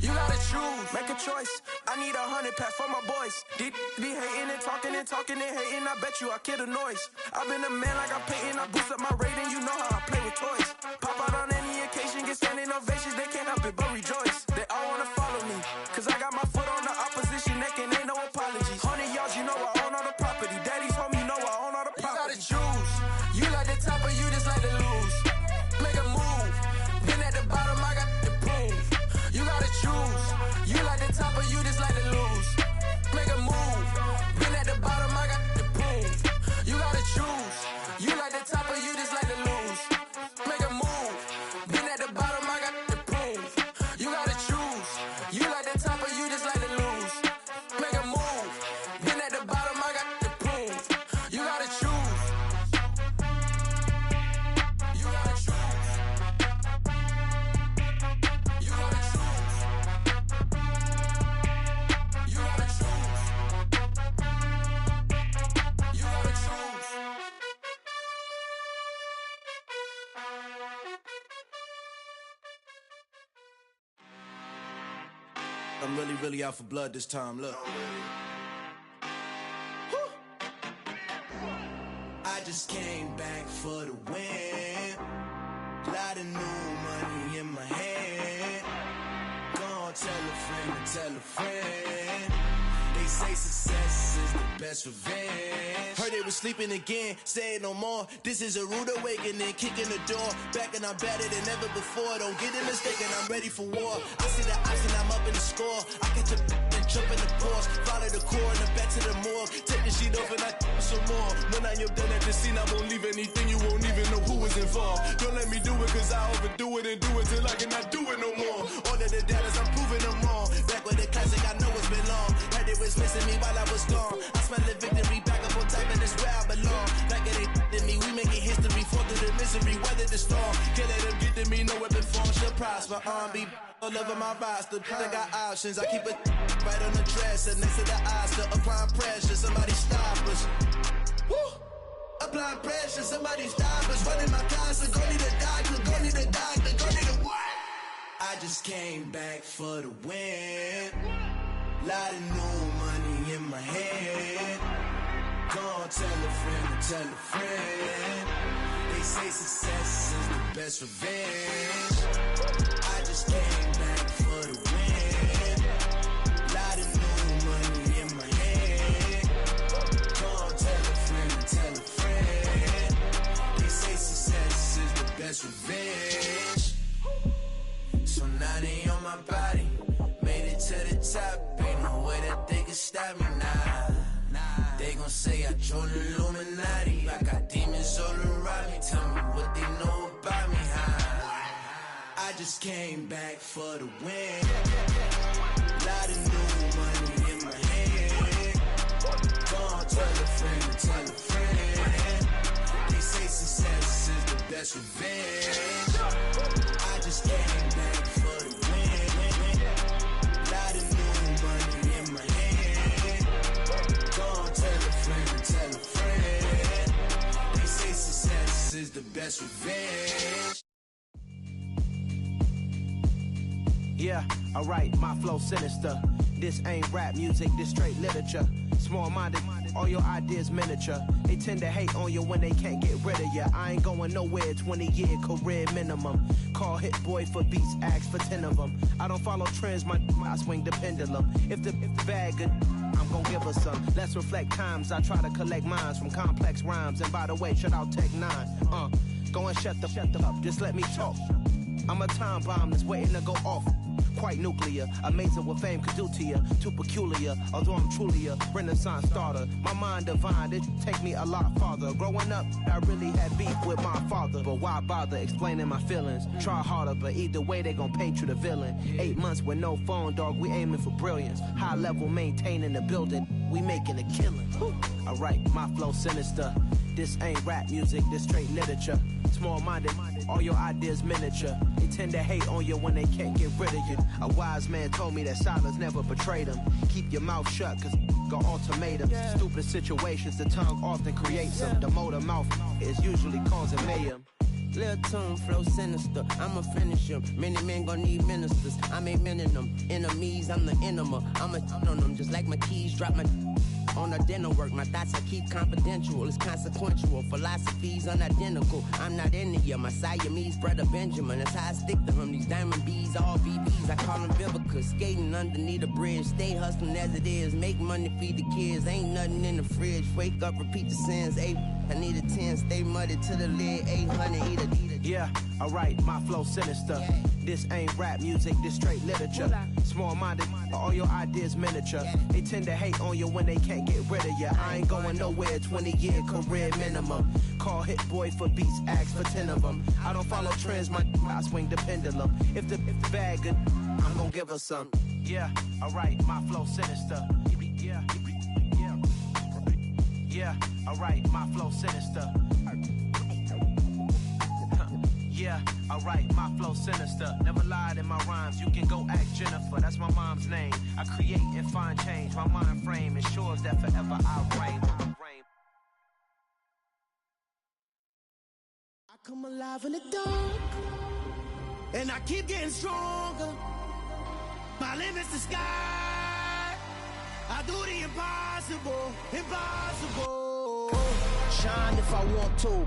You gotta choose. Make a choice. I need 100 pack for my boys. Deep be hating and talking and hating. I bet you I kill the noise. I've been a man like I'm Peyton. I boost up my rating. You know how I play with toys. Pop out on any occasion, get standing ovations. They can't help it but rejoice. They all wanna follow me, cause I got my foot on the opposition neck and ain't no apologies. 100 yards, you know I own all the property. Daddy's home, you know I own all the property. You gotta choose. You like the top or you just like to lose. Make a move. Been at the bottom, I got the proof. You gotta choose. You like the top or you just like to lose. Make a move. Been at the bottom, I got the proof. You gotta choose. You like the top or you just like to lose. Make a move. Been at the bottom, I got the proof. You gotta choose. You like the top or you just I'm really, really out for blood this time. Look. I just came back for the win. Lot of new money in my hand. Gonna tell a friend to tell a friend. They say success is the best revenge. Heard they was sleeping again, say it no more. This is a rude awakening, kicking the door. Back and I'm better than ever before. Don't get it mistaken, I'm ready for war. I see the option, I'm up in the score. I catch a and jump in the course. Follow the core and the back to the morgue. Take the sheet off and I some more. When I am done at the scene, I won't leave anything. You won't even know who was involved. Don't let me do it, cause I overdo it and do it till I cannot do it no more. All of the data's, I'm proving them wrong. Back with the classic, I know it's been long. Heard it was missing me while I was gone. I smell the victory back up on top, and it's where I belong. Like it ain't to me, we making history. Fall through the misery, weather the storm. Can't let them get to me, no weapon form shall prosper. Be all over my roster. I got options, I keep it right on the dresser. Next to the Oscar, applying pressure. Somebody stop us. Woo! Applying pressure, somebody stop us. Running my closet, go need a doctor, go need a doctor, go need a what? I just came back for the win. Lot of new money in my hand. Gonna tell a friend to tell a friend. They say success is the best revenge. I just came back for the win. Lot of new money in my hand. Gonna tell a friend to tell a friend. They say success is the best revenge. So now they on my body. Made it to the top. Ain't no way that they can stop me now. They gon' say I joined the Illuminati. I got demons all around me. Tell me what they know about me, huh? I just came back for the win. Lot of new money in my hand. Gonna tell a friend to tell a friend. They say success is the best revenge. I just came back for the win. Lot of new money in my hand. Gonna tell a friend to tell a friend. They say success is the best revenge. Yeah, alright, my flow sinister. This ain't rap music, this straight literature. Small-minded, all your ideas miniature. They tend to hate on you when they can't get rid of you. I ain't going nowhere, 20-year career minimum. Call Hit Boy for beats, ask for 10 of them. I don't follow trends, I swing the pendulum. If the bag good, I'm gon' give her some. Let's reflect times, I try to collect minds from complex rhymes. And by the way, shout out Tech 9. Go and shut the up, just let me talk. I'm a time bomb that's waiting to go off. Quite nuclear, amazing what fame could do to you. Too peculiar, although I'm truly a renaissance starter. My mind divine, it take me a lot farther. Growing up, I really had beef with my father. But why bother explaining my feelings? Try harder, but either way they gon' paint you the villain. 8 months with no phone, dog, we aiming for brilliance. High level maintaining the building, we making a killing. Alright, my flow sinister. This ain't rap music, this straight literature. Small-minded, all your ideas miniature. They tend to hate on you when they can't get rid of you. A wise man told me that silence never betrayed him. Keep your mouth shut, cause got ultimatums. Stupid situations, the tongue often creates them. The motor mouth is usually causing mayhem. Lil' tune, flow sinister, I'ma finish him. Many men gon' need ministers, I'm aiming them. Enemies, I'm the enema. I'ma on them, just like my keys, drop my on the dinner work. My thoughts I keep confidential, it's consequential. Philosophies unidentical, I'm not into you. My Siamese brother Benjamin, that's how I stick to him. These diamond bees, all BBs, I call them Vivica. Skating underneath the bridge, stay hustling as it is. Make money, feed the kids, ain't nothing in the fridge. Wake up, repeat the sins, I need a 10, stay muddy to the lid, 800, eat it. Yeah, alright, my flow sinister. This ain't rap music, this straight literature. Small-minded, all your ideas miniature. They tend to hate on you when they can't get rid of you. I ain't going nowhere, 20-year career minimum. Call Hit Boy for beats, ask for 10 of them. I don't follow trends, I swing the pendulum. If the bag good, I'm gon' give her some. Yeah, alright, my flow sinister. Yeah, alright, my flow sinister. Yeah, alright, my flow sinister. Never lied in my rhymes, you can go ask Jennifer. That's my mom's name. I create and find change. My mind frame ensures that forever I reign. I come alive in the dark, and I keep getting stronger. My limit's the sky. I do the impossible, impossible. Shine if I want to.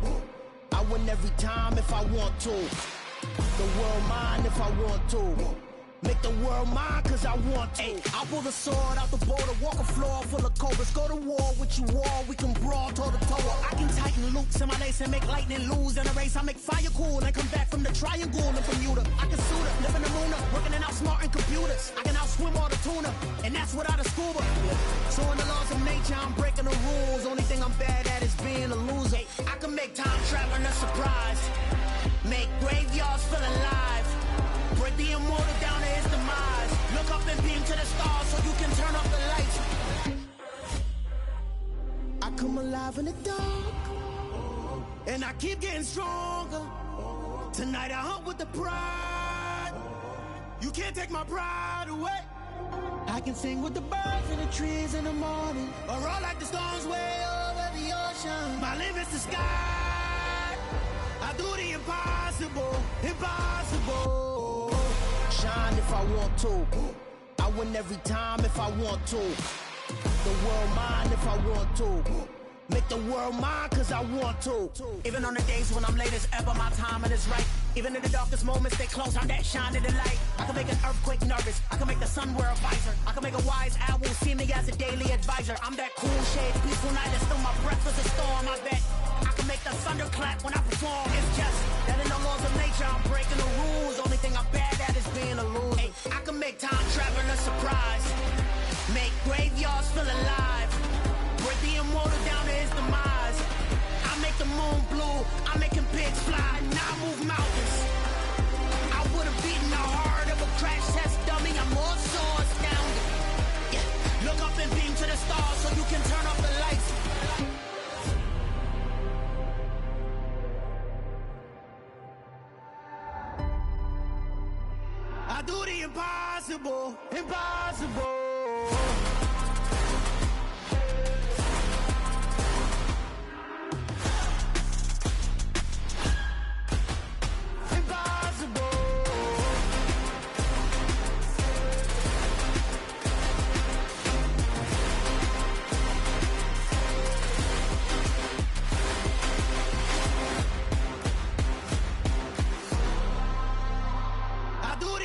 I win every time if I want to. The world mine if I want to. Make the world mine cause I want to. I pull the sword out the border, walk a floor full of cobras. Go to war with you all, we can brawl toe to toe. I can tighten loops in my lace and make lightning lose in a race. I make fire cool and come back from the triangle and Bermuda. I can suit up, live in the moon up, working and outsmarting computers. I can outswim all the tuna, and that's without a scuba. So in the laws of nature, I'm breaking the rules. Only thing I'm bad at is being a loser. I can make time traveling a surprise. Make graveyards feel alive. Break the immortal down to his demise. Look up and beam to the stars so you can turn off the lights. I come alive in the dark, and I keep getting stronger. Tonight I hunt with the pride. You can't take my pride away. I can sing with the birds and the trees in the morning, or roll like the storms way over the ocean. My limit's the sky. I do the impossible, impossible. Shine if I want to. I win every time if I want to. The world mine if I want to. Make the world mine cause I want to. Even on the days when I'm late as ever, my timing is right. Even in the darkest moments, stay close, I'm that shine in the light. I can make an earthquake nervous, I can make the sun wear a visor. I can make a wise owl see me as a daily advisor. I'm that cool shade, peaceful night, and still my breath is a storm, I bet. I can make the thunder clap when I perform. It's just that in the laws of nature, I'm breaking the rules. Only thing I'm bad at is being a loser. Hey, I can make time traveling a surprise. Make graveyards feel alive. Break the immortal down to his demise. I make the moon blue, I make him pigs fly. Now I move mountains. I would've beaten the heart of a crash test dummy. I'm more so astounded. Yeah. Look up and beam to the stars so you can turn off the lights. I do the impossible, impossible.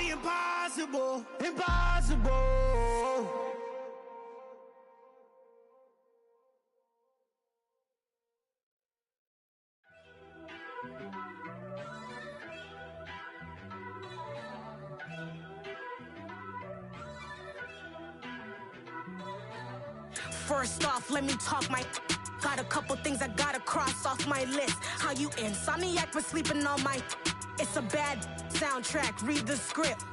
Impossible, impossible. First off, let me talk my. Got a couple things I gotta cross off my list. How you insomniac for sleeping on my. It's a bad soundtrack, read the script.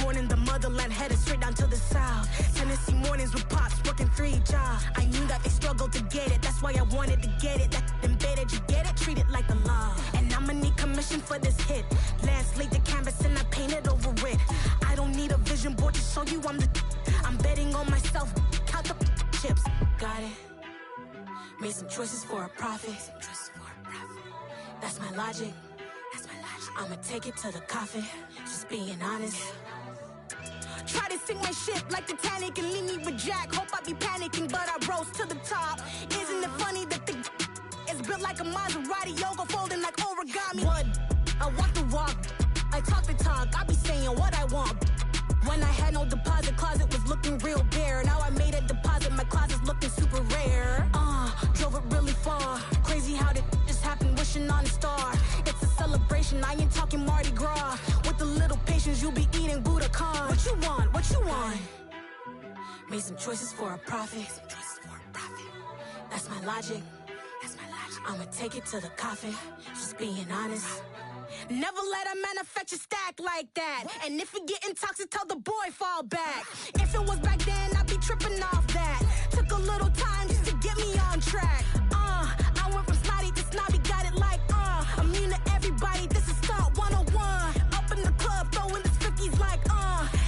Born in the motherland, headed straight down to the south. Tennessee mornings with pops, working 3 jobs. I knew that they struggled to get it, that's why I wanted to get it. That embedded, you get it, treat it like the law. And I'ma need commission for this hit. Lance laid the canvas and I painted over it. I don't need a vision board to show you I'm betting on myself, count the chips. Got it. Made some choices for a profit. That's my logic. I'ma take it to the coffin, just being honest. Try to sink my ship like Titanic and leave me with Jack. Hope I be panicking, but I rose to the top. Isn't it funny that the is built like a Maserati, yoga folding like origami? What? I walk the walk, I talk the talk, I be saying what I want. When I had no deposit, closet was looking real bare. Now I made a deposit, my closet's looking super rare. Drove it really far. Crazy how did just happen, wishing on a star. It's a celebration, I ain't talking Mardi Gras. With a little patience, you'll be eating Budokan. What you want? What you want? Made some choices for a profit. That's my logic. I'ma take it to the coffin, just being honest. Never let a manufacture stack like that. And if it getting toxic, tell the boy fall back. If it was back then, I'd be tripping off that. Took a little time just to get me on track. I went from snotty to snobby, got it like immune to everybody, this is Stunt 101. Up in the club, throwing the 50s like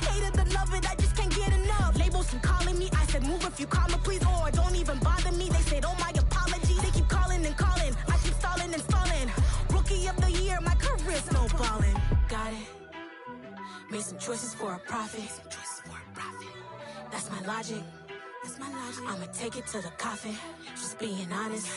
hate it or love it, I just can't get enough. Labels from calling me, I said move if you call me please, or don't even bother me. They said oh my apologies, they keep calling and calling. I keep stalling and stalling. Rookie of the year, my career's no ballin'. Got it. Made some choices choices for a profit. That's my logic. I'ma take it to the coffin. Just being honest.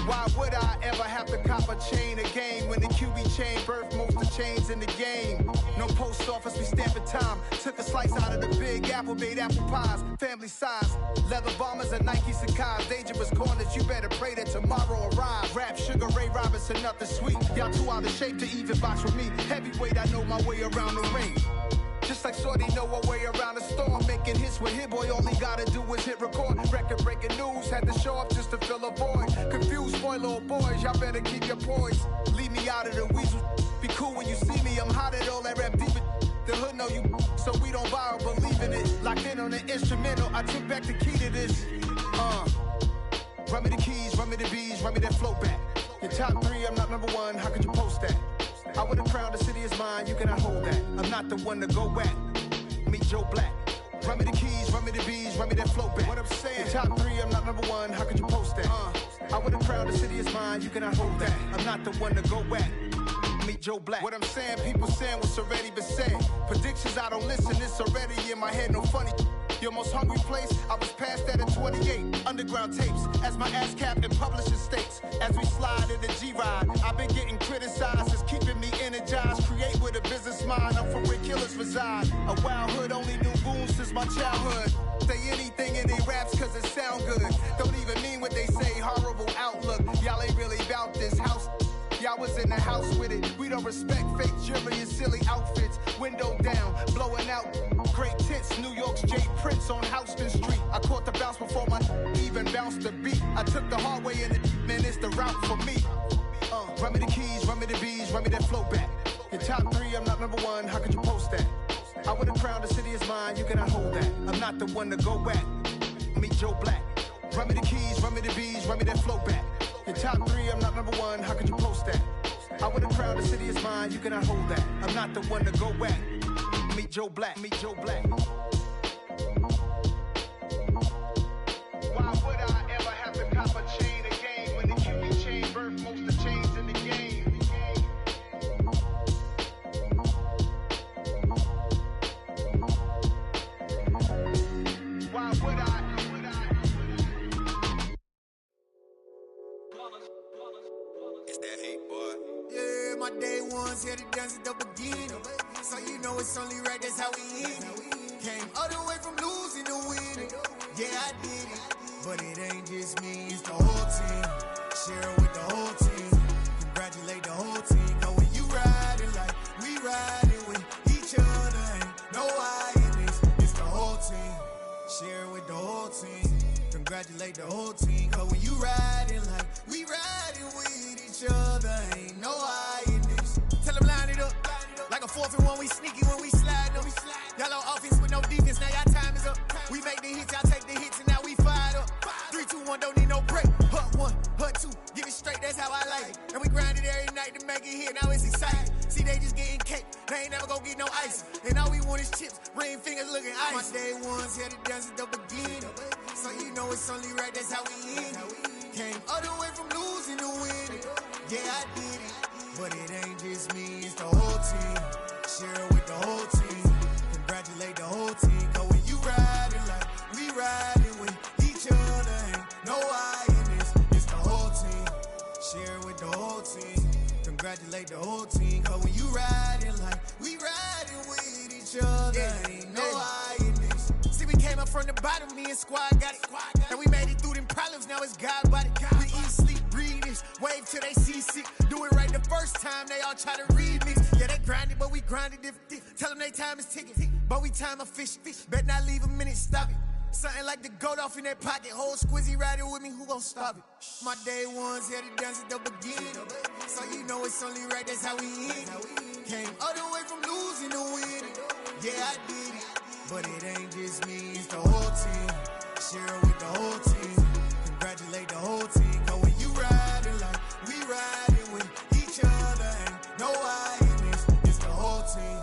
Why would I ever have to cop a chain again when the QB chain birthed most of the chains in the game? No post office, we stamping time. Took a slice out of the big apple, made apple pies, family size. Leather bombers and Nike Sacai's, dangerous corners, you better pray that tomorrow arrives. Rap, Sugar Ray Robinson, nothing sweet. Y'all too out of shape to even box with me. Heavyweight, I know my way around the ring. Just like Shorty know her way around the storm, making hits with Hit Boy, all he gotta do is hit record. Record breaking news, had to show up just to fill a void. Confused boy, little boys, y'all better keep your poise. Leave me out of the weasel. Be cool when you see me, I'm hot at all that rap deep. The hood know you, so we don't borrow, believe in it. Locked in on the instrumental, I took back the key to this. Run me the keys, run me the bees, run me that flow back. Your top three, I'm not number one, how could you post that? I would've crowned the city is mine, you cannot hold that. I'm not the one to go back. Meet Joe Black. Run me the keys, run me the bees, run me that flow back. What I'm saying, your top three, I'm not number one, how could you post that? I would've crowned the city is mine, you cannot hold that. I'm not the one to go back. Meet Joe Black. What I'm saying, people saying what's already been said. Predictions, I don't listen, it's already in my head, no funny. Your most hungry place, I was past that at 28. Underground tapes, as my ass cap in publishing states. As we slide in the G-Ride, I've been getting criticized, it's keeping me energized. Create with a business mind, I'm from where killers reside. A wild hood, only knew goons since my childhood. Say anything in they raps cause it sound good. Don't even mean what they say, horrible outlook. Y'all ain't really about this house. Y'all was in the house with it. We don't respect fake jewelry and silly outfits. Window down, blowing out great tits. New York's J. Prince on Houston Street. I caught the bounce before my even bounced the beat. I took the hard way in it, man, it's the route for me. Run me the keys, run me the bees, run me that flow back. Your top three, I'm not number one, how could you post that? I would've crowned the city is mine, you cannot hold that. I'm not the one to go back. Meet Joe Black. Run me the keys, run me the bees, run me that flow back. Your top three, I'm not number one, how could you post that? I would've crowned the city is mine, you cannot hold that. I'm not the one to go back. Meet Joe Black, meet Joe Black. Why would I ever have to cop a chain again when the QB chain birthed most of the chains in the game? Why would I? It's that hate, boy. Yeah, my day ones here to dance at the beginning. So you know it's only right, that's how we end it. Came all the way from losing to winning. Yeah, I did it. But it ain't just me, it's the whole team. Share with the whole team. Congratulate the whole team. Cause when you riding like we riding with each other, ain't no I in this. It's the whole team. Share with the whole team. Congratulate the whole team. Cause when you riding like we riding with each other, ain't no I in this. Tell them line it up. Like a 4th and 1, we sneaky when we slide up. Y'all on offense with no defense, now y'all time is up. We make the hits, y'all take the hits, and now we fired up. 3, 2, 1, don't need no break. Hut 1, hut 2, give it straight, that's how I like it. And we grind it every night to make it hit, now it's exciting. See, they just getting cake, they ain't never gonna get no ice. And all we want is chips, ring fingers looking ice. My day ones here to dance at the beginning. So you know it's only right, that's how we end it. Came all the way from losing to winning. Yeah, I did it. But it ain't just me, it's the whole team. Share with the whole team. Congratulate the whole team. Cause when you riding like we riding with each other, ain't no I in this. It's the whole team. Share with the whole team. Congratulate the whole team. Cause when you riding like we riding with each other, ain't no I in this. See, we came up from the bottom, me and squad got it. And we made it through them problems, now it's God body. We eat, sleep, breathe this, wave till they see sick. Do it right the first time, they all try to remix. Yeah, they grinded, but we grinded different. Tell them they time is ticking, but we time a fish. Bet not leave a minute, stop it. Something like the goat off in that pocket. Whole squizzy riding with me, who gon' stop it? My day ones here to dance at the beginning. So you know it's only right, that's how we end it. Came all the way from losing to winning. Yeah, I did it. But it ain't just me, it's the whole team. Share it with the whole team. Congratulate the whole team. Cause when you riding like we riding with each other, ain't no hiding. It's the whole team.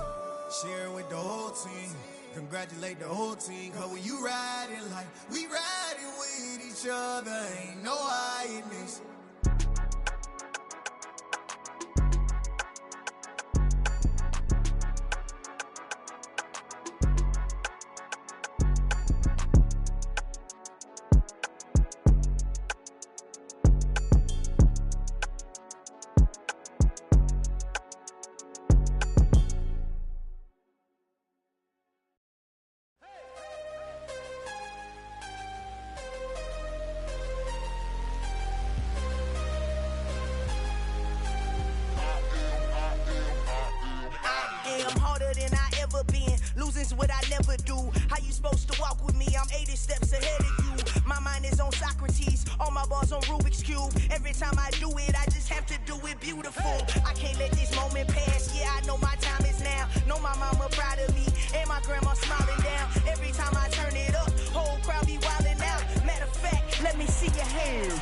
Share it with the whole team. Congratulate the whole team. Cause when you riding like we riding with each other, ain't no hiding this. Losing's what I never do. How you supposed to walk with me? I'm 80 steps ahead of you. My mind is on Socrates, all my bars on Rubik's Cube. Every time I do it, I just have to do it beautiful. I can't let this moment pass. Yeah, I know my time is now. Know my mama proud of me, and my grandma smiling down. Every time I turn it up, whole crowd be wildin' out. Matter of fact, let me see your hands.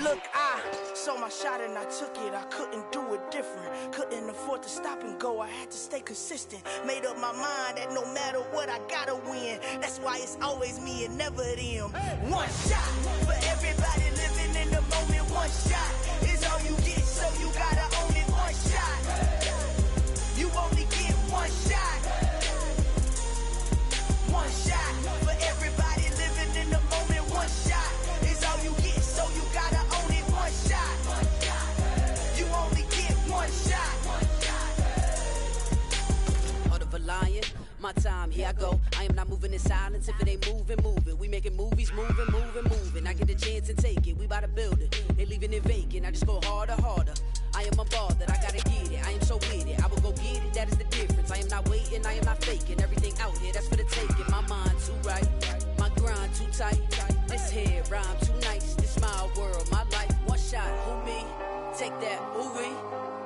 Look, I saw my shot and I took it. I couldn't do it different. Couldn't afford to stop and go. I had to stay consistent. Made up my mind that no matter what, I gotta win. That's why it's always me and never them. One shot for everybody living in the moment. One shot is all you get, so you gotta own it. One shot. You only get one shot. One shot for everybody living in the moment. One shot is all you get, so you gotta own it. One shot. You only get one shot. Heart of a lion, my time, here I go. I am not moving in silence. If it ain't moving, moving. We making movies, moving. I get a chance and take it. We bout to build it. Ain't leaving it vacant. I just go harder. I am a ball that I gotta get it. I am so with it. I will go get it. That is the difference. I am not waiting. I am not faking. Everything out here, that's for the taking. My mind too right. My grind too tight. This here rhyme too nice. This my world, my life. One shot, who me? Take that, movie.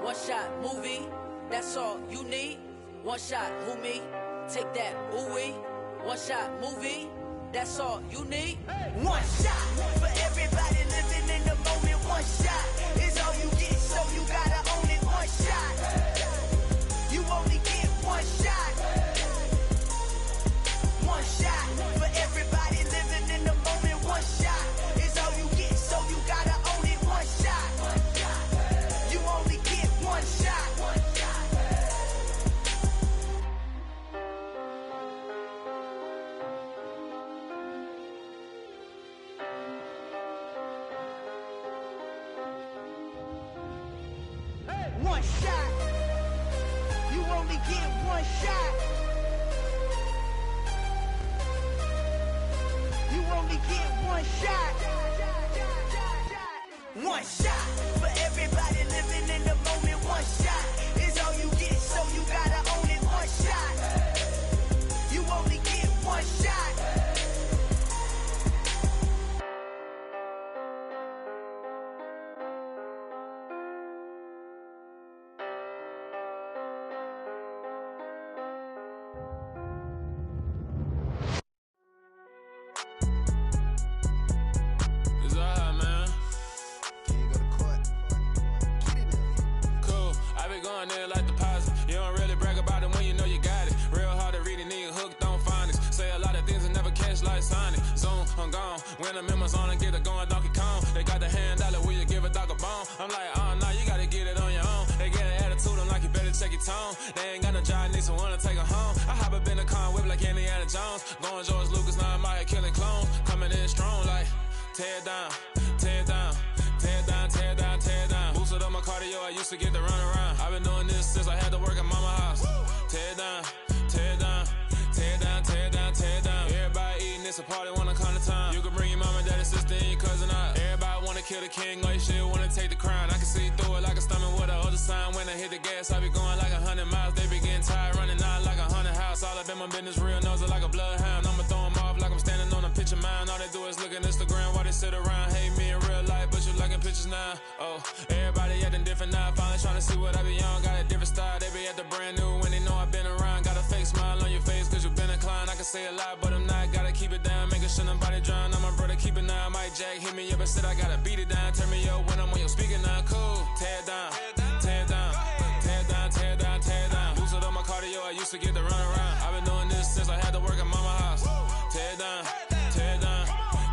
One shot, movie. That's all you need. One shot, who me? Take that, ooh-wee. One shot, movie. That's all you need. One shot for everybody living in the moment. One shot is all you get, so you gotta own it. One shot. You only get one shot. One shot for everybody living in the moment. One shot is all you get, so you gotta own it. One shot. You only get one shot. One shot. You only get one shot. You only get one shot. One shot for everybody living in the moment. One shot is all you get, so you gotta own it. One shot. You only get one shot. It's alright, man. Cool. I be going there like deposit. You don't really brag about it when you know you got it. Real hard to read a nigga hooked on phonics. Say a lot of things and never catch like Sonic. Zoom, I'm gone. When I'm in my zone and get it going Donkey Kong. They got the hand dollar, will you give a dog a bone? I'm like, oh no, you gotta get it on your own. They get an attitude, I'm like, you better check your tone. They ain't got no job, need someone to take her home. I hop up in a car, whip like Indiana Jones. Going George Lucas, now I'm out here killing clones. Coming in strong like, tear down, tear down. Tear down, tear down, tear down. Boosted up my cardio, I used to get to run around. I've been doing this since I had to work at mama house. Tear down, tear down, tear down, tear down, tear down. Everybody eating, it's a party, wanna come to time. You can bring your mama, daddy, sister, and your cousin out. Everybody wanna kill the king, like shit, wanna take the crown. I can see through it like a stomach with a other sign. When I hit the gas, I be going like 100 miles. They be getting tired, running out like 100 house. All up in my business, real nose like a bloodhound. I'ma throw them off like I'm standing on a picture mound. All they do is look at Instagram while they sit around. Hate me in real life, but you liking pictures now. Oh, everybody acting different now. Finally trying to see what I be on. Got a different style, they be at the brand new when they know I've been around. Got a fake smile on your face cause you been inclined. I can say a lot, but I'm not. Gotta keep it down, making sure nobody drown. I'm my brother, keep it now. Mike Jack hit me up and said I gotta beat it down. Turn me up when I'm on your speaker now. Cool, tear it down, tear it down, tear it down, tear it down, tear it down. Boosted up my cardio, I used to get to run around. I've been doing this since I had to work at mama house. Tear it down, tear it down,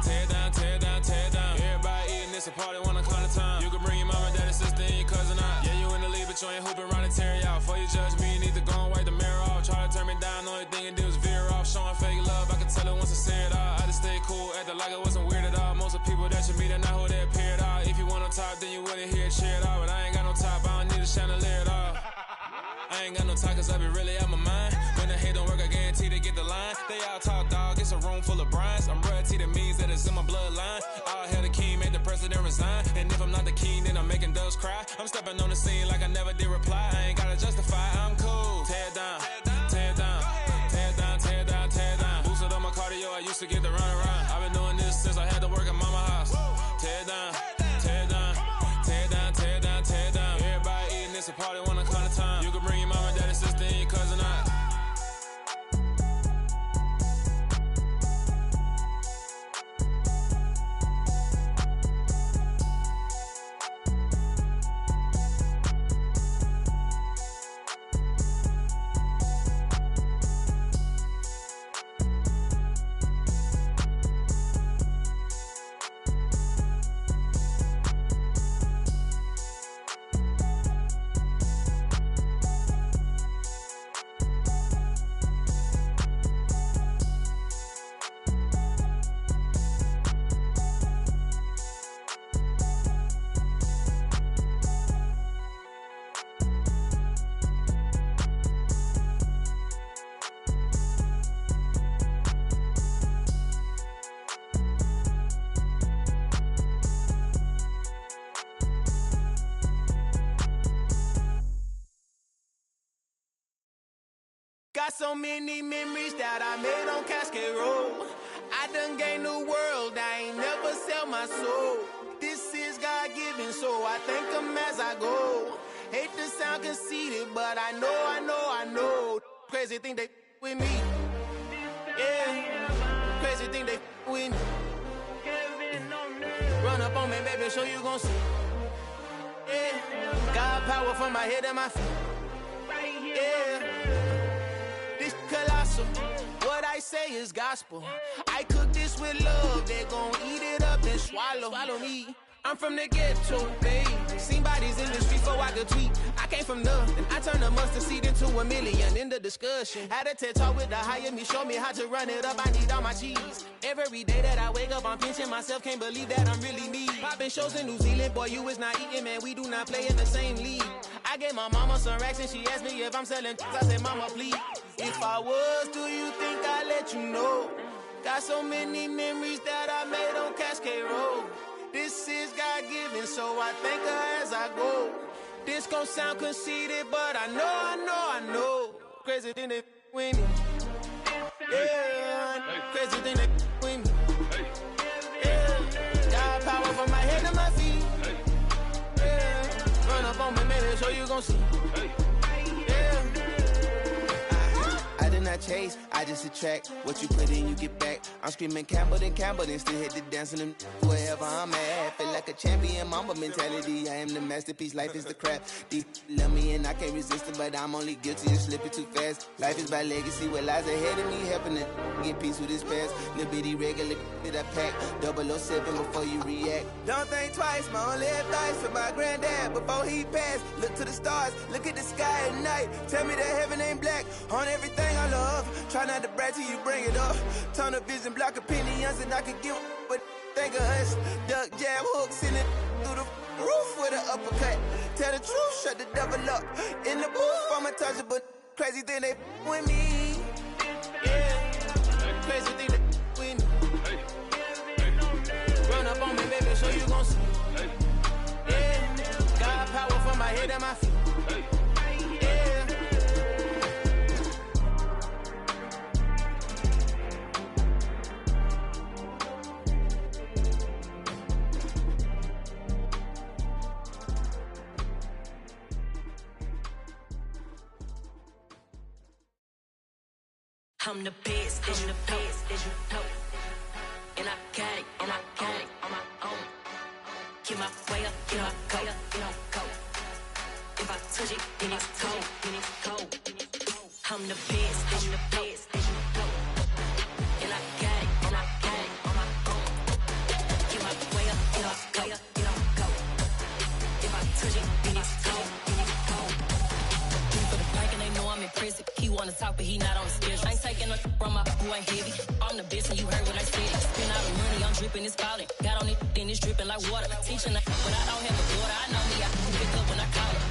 tear it down, tear it down, tear it down. Everybody eating, it's a party, one o'clock of time. You can bring your mama, daddy, sister, and your cousin out. Yeah, you in the league, but you ain't hooping around and tear it out. Before you judge me, you need to go and wipe the mirror off. Try to turn me down, the only thing you do is veer off. Showing fake love, I can tell it once I say it all. I just stay cool, acting like it wasn't weird at all. Most of the people that you meet are not who they appear at all. If you want on top, then you wouldn't hear it cheer at all. But I ain't got no top, I don't need a chandelier at all. I ain't got no talk cause I be really out my mind. When the hate don't work, I guarantee they get the line. They all talk dog, it's a room full of brines. I'm royalty, that means that it's in my bloodline. All hell the king, made the president resign. And if I'm not the king, then I'm making doves cry. I'm stepping on the scene like I never did reply. I ain't gotta justify, I'm cool. Tear it down, tear it down, tear it down, tear it down, tear it down. Boosted up my cardio, I used to get to run around. I've been doing this since I had to work at mama house. Tear it down, tear it down, tear it down, tear it down, tear it down. Everybody eating, it's a party, one o'clock of time. You can bring your mama, daddy, sister, and your cousin out. Got so many memories that I made on Cascade Road. I done gained the world, I ain't never sell my soul. This is God-given, so I thank him as I go. Hate to sound conceited, but I know. Crazy thing they with me. Yeah, crazy thing they with me. Run up on me, baby, show you gon' see. Yeah, got power from my head and my feet. Yeah. Colossal, what I say is gospel. I cook this with love, they gon' eat it up and swallow me. I'm from the ghetto, babe. Seen bodies in the street before I could tweet. I came from nothing, I turned a mustard seed into a million. In the discussion, had a TED talk with the higher me, show me how to run it up. I need all my cheese. Every day that I wake up, I'm pinching myself, can't believe that I'm really me. Popping shows in New Zealand, boy, you is not eating, man. We do not play in the same league. I gave my mama some racks and she asked me if I'm selling. I said, mama, please. If I was, do you think I'd let you know? Got so many memories that I made on Cascade Road. This is God-given, so I thank her as I go. This gon' sound conceited, but I know. Crazy thing they with me. Yeah, crazy thing they with me. Yeah, got power from my head to my feet. Yeah, run up on me, maybe so you gon' see. Yeah. I did not chase, I just attract. What you put in, you get back. I'm screaming Campbell, then still hit the dance and wherever I'm at. Feel like a champion, mamba mentality. I am the masterpiece, life is the crap. Deep love me and I can't resist it, but I'm only guilty of slipping too fast. Life is by legacy, what lies ahead of me, helping to get peace with this past. Little bitty regular that I pack, 007 before you react. Don't think twice, my only advice for my granddad before he passed. Look to the stars, look at the sky at night. Tell me that heaven ain't black on everything I love. Try not to brag till you bring it up. Tunnel vision, block opinions, and I could give but think of us. Duck jab hooks in it through the roof with an uppercut. Tell the truth, shut the devil up. In the booth, I'm untouchable. Crazy thing they with me. Yeah, crazy thing they with me. Run up on me, baby, so you gon' see. Yeah, got power from my head and my feet. Yeah. I'm the best, and the best, as you know. And I got it on my own. Get my way up, get my go, go. If I touch it, then it's cold. I'm the best, as you know. And I got it on my own. Get my way up, get my go. If I touch it, then it's cold. For the bank and they know I'm in prison. He wanna talk, but he not on the schedule. I ain't taking no from my boy heavy. I'm the best, and you heard what I said. Spend all the money, I'm dripping, it's falling. Got on it, then it's dripping like water. Teaching that, but I don't have a daughter. I know me, I can pick up when I call her.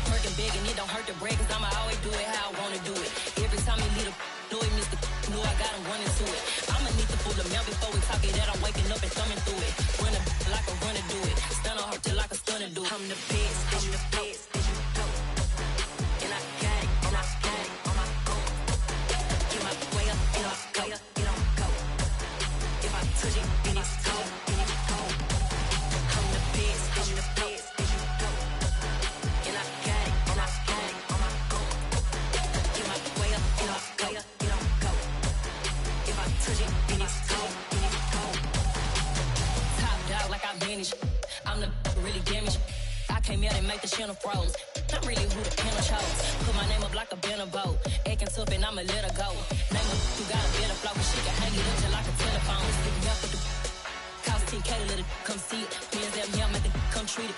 Working big, and it don't hurt to break, cause I'ma always do it how I wanna do it. Every time he lead a know he missed the know I got him running to it. I'ma need the full amount before we talk it that I'm waking up and thumbing through it. Run a like a runner do it. Stun on her till like a stunner do it. I'm the best, as you know. And I got it on my own. Get my way up, get my go. If I touch it, then it's cold. I'm the best, as you know. And I got it on my own. Get my way up, get my go. If I touch it, then it's cold. Top dog like I manage. I'm the really damaged. I came out and make the channel froze. I'm really who the panel chose. Put my name up like a banner boat. Acting tough and I'ma let her go. Name her who got a better flow. Cause she can hang it up just like a telephone. Stick me up with the cost 10K to let it come see it. Bands that me, I make it come treat it.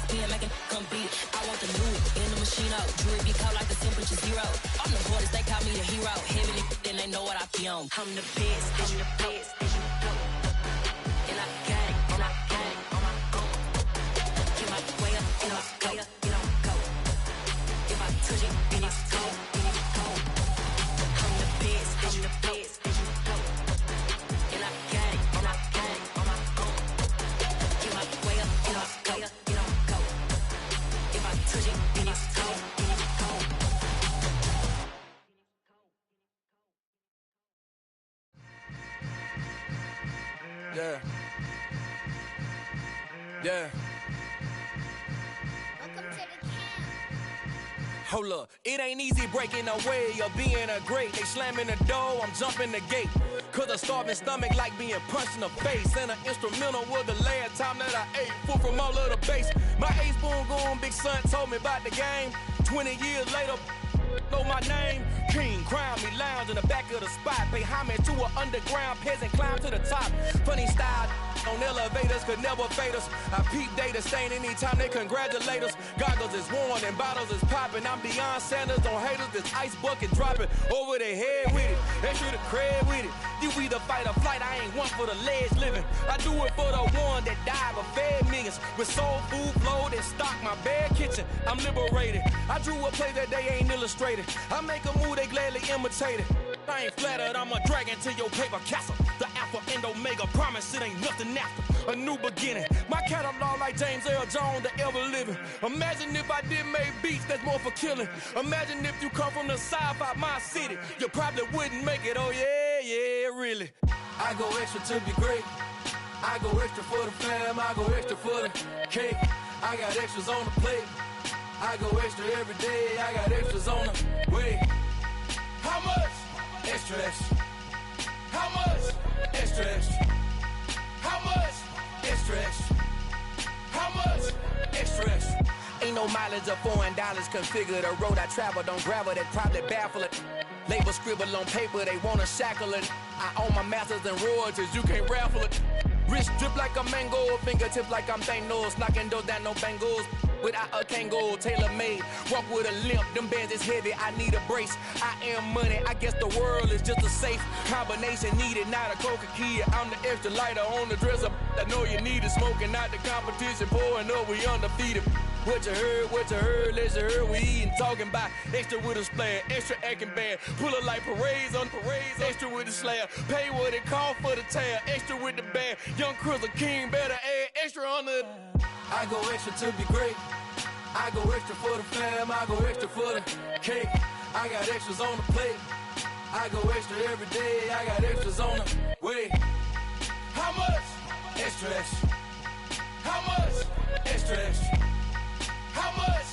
Spin, make it come beat it. I want the new in the machine out. Jewelry be cold like the temperature 0. I'm the hardest, they call me the hero. Heavy then they know what I be on. I'm the best, as you know. And I got it on my own. Get my way up, get my go. If I touch it, then it's cold. I'm the best, as you know. And I got it on my own. Get my way up, get my go. If I touch it, then it's cold. Yeah. Hold up, it ain't easy breaking away or being a great. They slamming the door, I'm jumping the gate. Cause a starving stomach like being punched in the face. And an instrumental was the last time that I ate. Full from all of the bass. My A-spoon going, big son told me about the game. 20 years later, know my name. King, crown me, lounge in the back of the spot. Pay homage to an underground peasant, climb to the top. Funny style on elevators could never fade us. I peep data stain anytime they congratulate us. Goggles is worn and bottles is popping. I'm beyond Sanders on haters, this ice bucket dropping over their head with it. Extra the cred with it. You either fight or flight, I ain't one for the ledge living. I do it for the one that died but fed millions. With soul food flowed and stocked my bare kitchen. I'm liberated. I drew a play that they ain't illustrated. I make a move, they gladly imitate it. I ain't flattered, I'm a dragon to your paper castle. The Alpha and Omega, promise it ain't nothing after. A new beginning. My catalog like James L. Jones, the ever living. Imagine if I did make beats that's more for killing. Imagine if you come from the sci-fi, my city. You probably wouldn't make it, oh yeah, really. I go extra to be great. I go extra for the fam, I go extra for the cake. I got extras on the plate. I go extra every day, I got extras on the way. How much? Extra, extra. How much? Extra, extra. How much? Extra, extra. How much? Extra, extra. Ain't no mileage of $4 configure the road I travel. Don't gravel, that probably baffle it. Label scribble on paper, they wanna shackle it. I own my masters and royalties, you can't raffle it. Wrist drip like a mango, fingertips like I'm Thanos. Knocking those down, no bangles. Without a Kango, tailor-made. Walk with a limp, them bands is heavy, I need a brace. I am money, I guess the world is just a safe combination needed, not a coca key. I'm the extra lighter on the dresser. I know you need it, smoking out the competition, pouring up, we undefeated. What you heard, let you heard, we eatin', talking about extra with a splash, extra acting bad. Pull it like parades on parades, extra with the slab. Pay what it cost for the tab, extra with the bag. Young Crizzle King, better add extra on the. I go extra to be great. I go extra for the fam, I go extra for the cake. I got extras on the plate. I go extra every day, I got extras on the way. How much? Extra, extra. How much? Extra, extra. How much?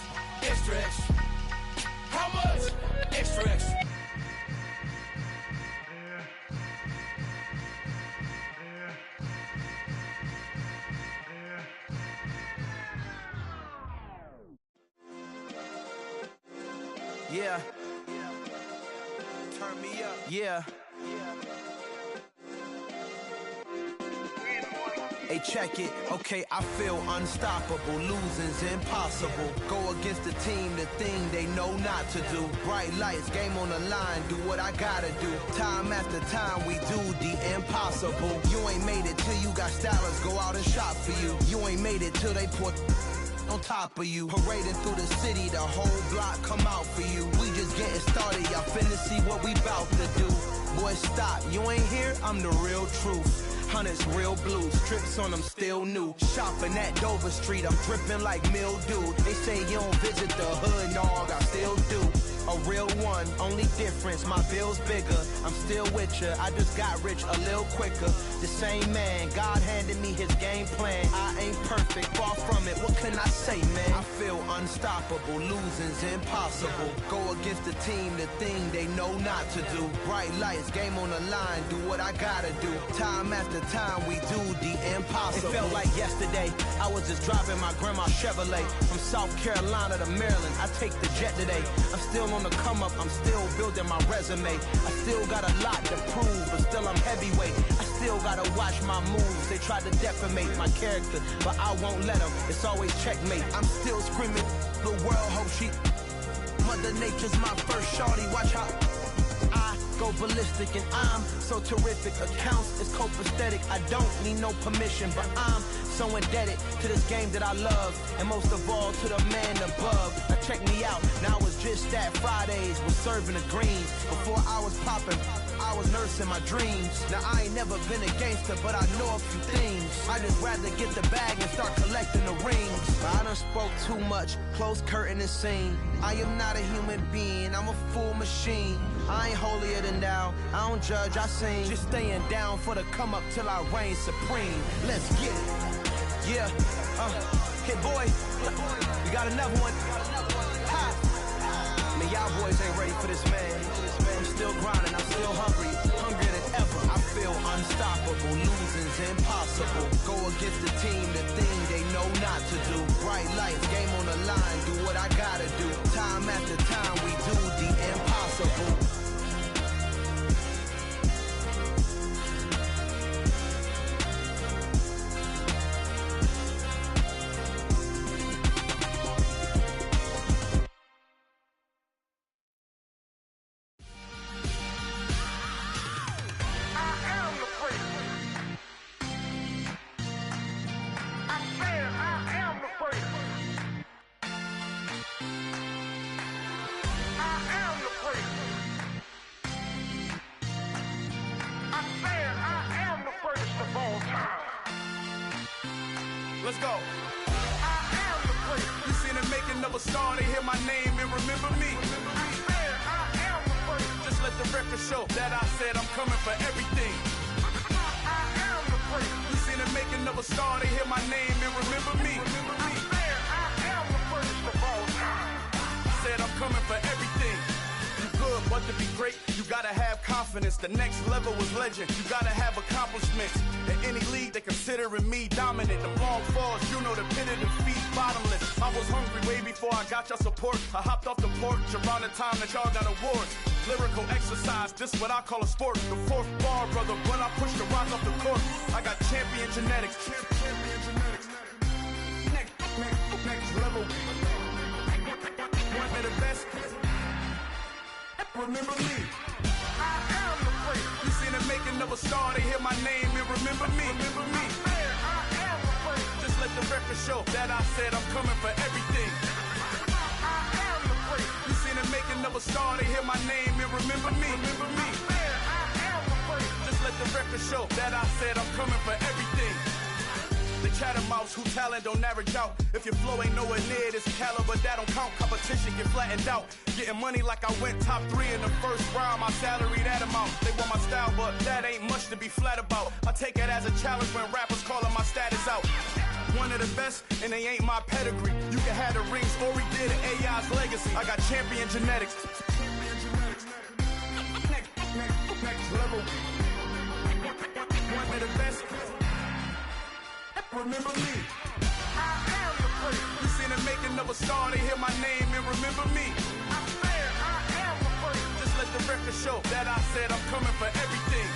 Extra, extra. How much? Extra, extra. Yeah. Turn me up. Yeah. Hey, check it. Okay, I feel unstoppable. Losing's impossible. Go against the team, the thing they know not to do. Bright lights, game on the line, do what I gotta do. Time after time, we do the impossible. You ain't made it till you got stylers go out and shop for you. You ain't made it till they put on top of you. Parading through the city, the whole block come out for you. We just getting started, y'all finna see what we bout to do. Boy, stop, you ain't here, I'm the real truth. Hunters, real blues, strips on them still new. Shopping at Dover Street, I'm dripping like mildew. They say you don't visit the hood, dog, I still do. A real one, only difference, my bill's bigger. I'm still with ya, I just got rich a little quicker. The same man, God handed me his game plan. I ain't perfect, far from it, what can I say, man? I feel unstoppable, losing's impossible. Go against the team, the thing they know not to do. Bright lights, game on the line, do what I gotta do. Time after time, we do the impossible. It felt like yesterday, I was just driving my grandma's Chevrolet. From South Carolina to Maryland, I take the jet today. I'm still on the come up, I'm still building my resume. I still got a lot to prove, but still I'm heavyweight. I still gotta watch my moves. They tried to defamate my character, but I won't let them. It's always checkmate. I'm still screaming, the world hope she. Mother Nature's my first shorty. Watch how I go ballistic, and I'm so terrific. Accounts is copacetic. I don't need no permission, but I'm so indebted to this game that I love, and most of all to the man above. Now check me out, now it's just that Fridays was serving the greens. Before I was popping, I was nursing my dreams. Now I ain't never been a gangster, but I know a few things. I just rather get the bag and start collecting the rings. But I done spoke too much, close curtain and scene. I am not a human being, I'm a full machine. I ain't holier than thou, I don't judge, I sing. Just staying down for the come up till I reign supreme. Let's get it. Yeah, hey boy, we got another one. Ha! Man, y'all boys ain't ready for this, man. I'm still grinding, I'm still hungry, hungrier than ever. I feel unstoppable, losing's impossible. Go against the team, the thing they know not to do. Bright lights, game on the line, do what I gotta do. Time after time, we do the impossible. Let's go. You seen the making of a star, they hear my name and remember me. Just let the record show that I said I'm coming for everything. You seen the making of a star, they hear my name and remember me. Said I'm coming for everything. You good, but to be great, you gotta have confidence. The next level was legend. You gotta have accomplishments. In any league, they considering me dominant. The long falls, you know the pit of defeat, bottomless. I was hungry way before I got your support. I hopped off the porch around the time that y'all got awards. Lyrical exercise, this what I call a sport. The fourth bar, brother, when I push the rock off the court. I got champion genetics. Next level. One of the best. Remember me. I am the place. You seen the making of a star, they hear my name and remember me. Remember me. I am the place. Just let the record show that I said I'm coming for everything. I am the place. You seen the making of a star, they hear my name and remember me. Remember me. I am the place. Just let the record show that I said I'm coming for everything. The chattermouths who talent don't average out. If your flow ain't nowhere near this caliber, that don't count. Competition get flattened out. Getting money like I went top 3 in the first round. My salary that amount. They want my style, but that ain't much to be flat about. I take it as a challenge when rappers calling my status out. One of the best, and they ain't my pedigree. You can have the rings, or we did an AI's legacy. I got champion genetics. Next level. One of the best. Remember me. I am the place. You seen the making of a star, they hear my name and remember me. I let the record show that I said I'm coming for everything.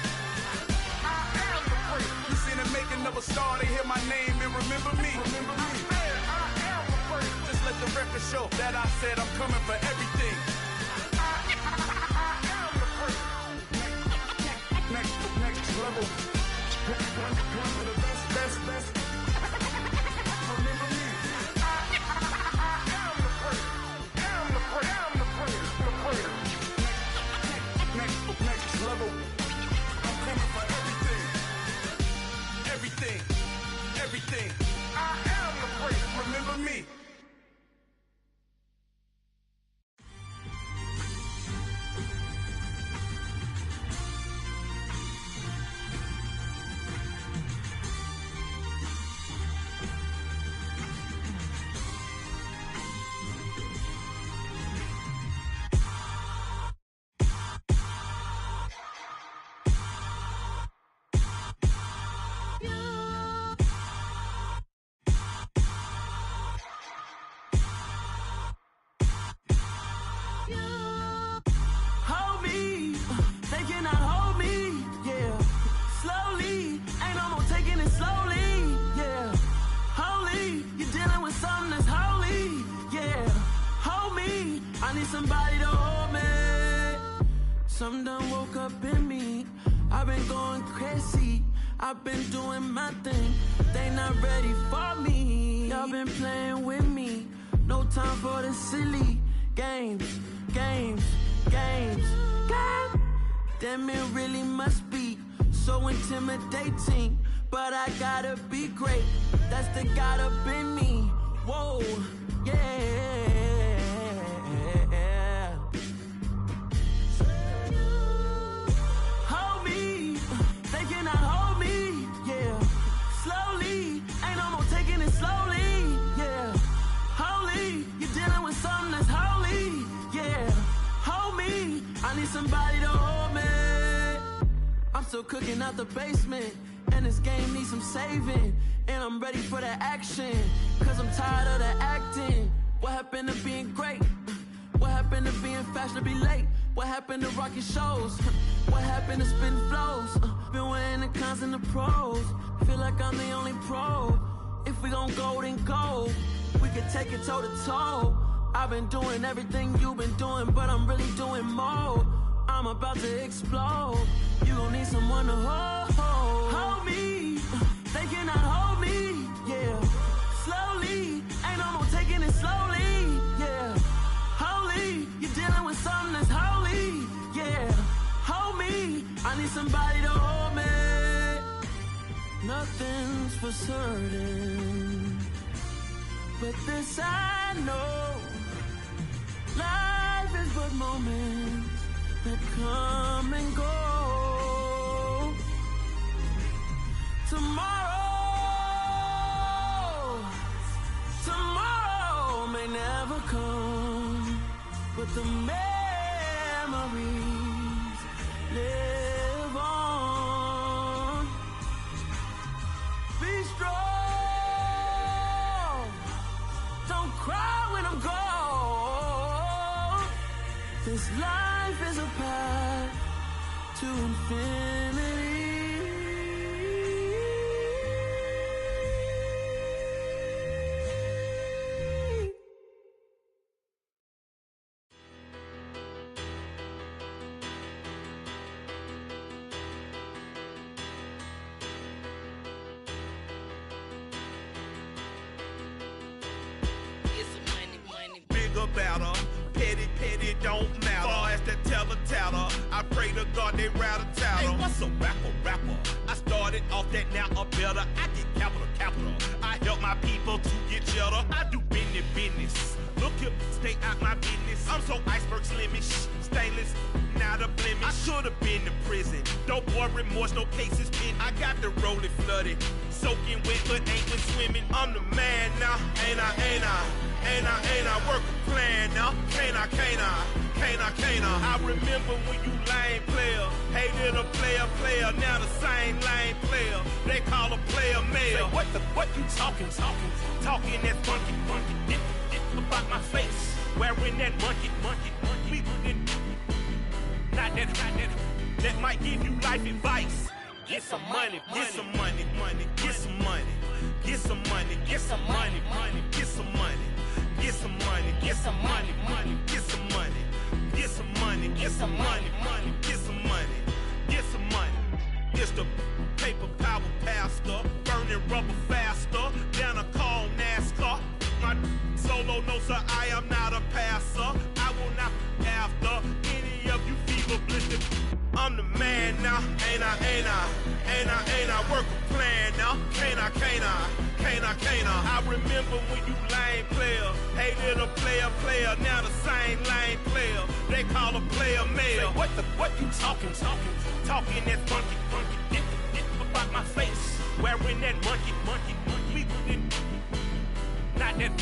I am the prince. You seen the making of a star, they hear my name and remember me. Remember me. I am the prince. Just let the record show that I said I'm coming for everything. I am the prince. Next level. One of the best. Remember me. I am the prince. Am the prince. The prince. Next level. I'm coming for everything. Everything. I am the prince. Remember me. Hold me, they cannot hold me, yeah. Slowly, ain't no more taking it slowly, yeah. Holy, you're dealing with something that's holy, yeah. Hold me, I need somebody to hold me. Something done woke up in me, I've been going crazy. I've been doing my thing, they not ready for me. Y'all been playing with me, no time for the silly games. Damn, it really must be so intimidating, but I gotta be great. That's the God up in me. Whoa, yeah. Hold me, they cannot hold me, yeah. Slowly, ain't no more taking it slowly, yeah. Holy, you're dealing with something that's holy, yeah. Hold me, I need somebody to hold me. I'm still cooking out the basement, and this game needs some saving. And I'm ready for the action, cause I'm tired of the acting. What happened to being great? What happened to being fashionably late? What happened to rocking shows? What happened to spitting flows? Been weighing the cons and the pros. Feel like I'm the only pro. If we gon' go, then go. We can take it toe to toe. I've been doing everything you've been doing, but I'm really doing more. I'm about to explode. You gon' need someone to hold me. They cannot hold me, yeah. Slowly, ain't no more taking it slowly, yeah. Holy, you're dealing with something that's holy, yeah. Hold me, I need somebody to hold me. Nothing's for certain, but this I know. Life is but moments that come and go. Tomorrow may never come, but the memories live on. Be strong, don't cry when I'm gone. This life is a path to infinity. Battle, petty, don't matter. Far as that tattle, I pray to God they rattle tattle. Hey, what's a rapper? I started off that, now I'm better. I get capital. I help my people to get cheddar. I do business. Look here, stay out my business. I'm so iceberg slimish, stainless, not a blemish. I should've been to prison. No boy remorse, no cases pinned. I got the rolling flooded, soaking wet, but ain't been swimming. I'm the man now, ain't I? Work a plan now, can't I? I remember when you lame player, hated a player, now the same lame player. They call a player male. Say, what you talking that funky, about my face, wearing that monkey. We Not that might give you life advice. Get some money, get some money, get some money, get some money, get some money, get some money, get some money, get some money, get some money, get some money, get some money, get some money, get some money. It's the paper power pastor, burning rubber faster than a call NASCAR. My solo no sir, I am not a passer. I will not after any of you fever blistered. I'm the man now, ain't I work a plan now, can't I? I remember when you lame player, hated a player, now the same lame player, they call a player mayor. What you talking that funky, get about my face, wearing that monkey, we didn't, not that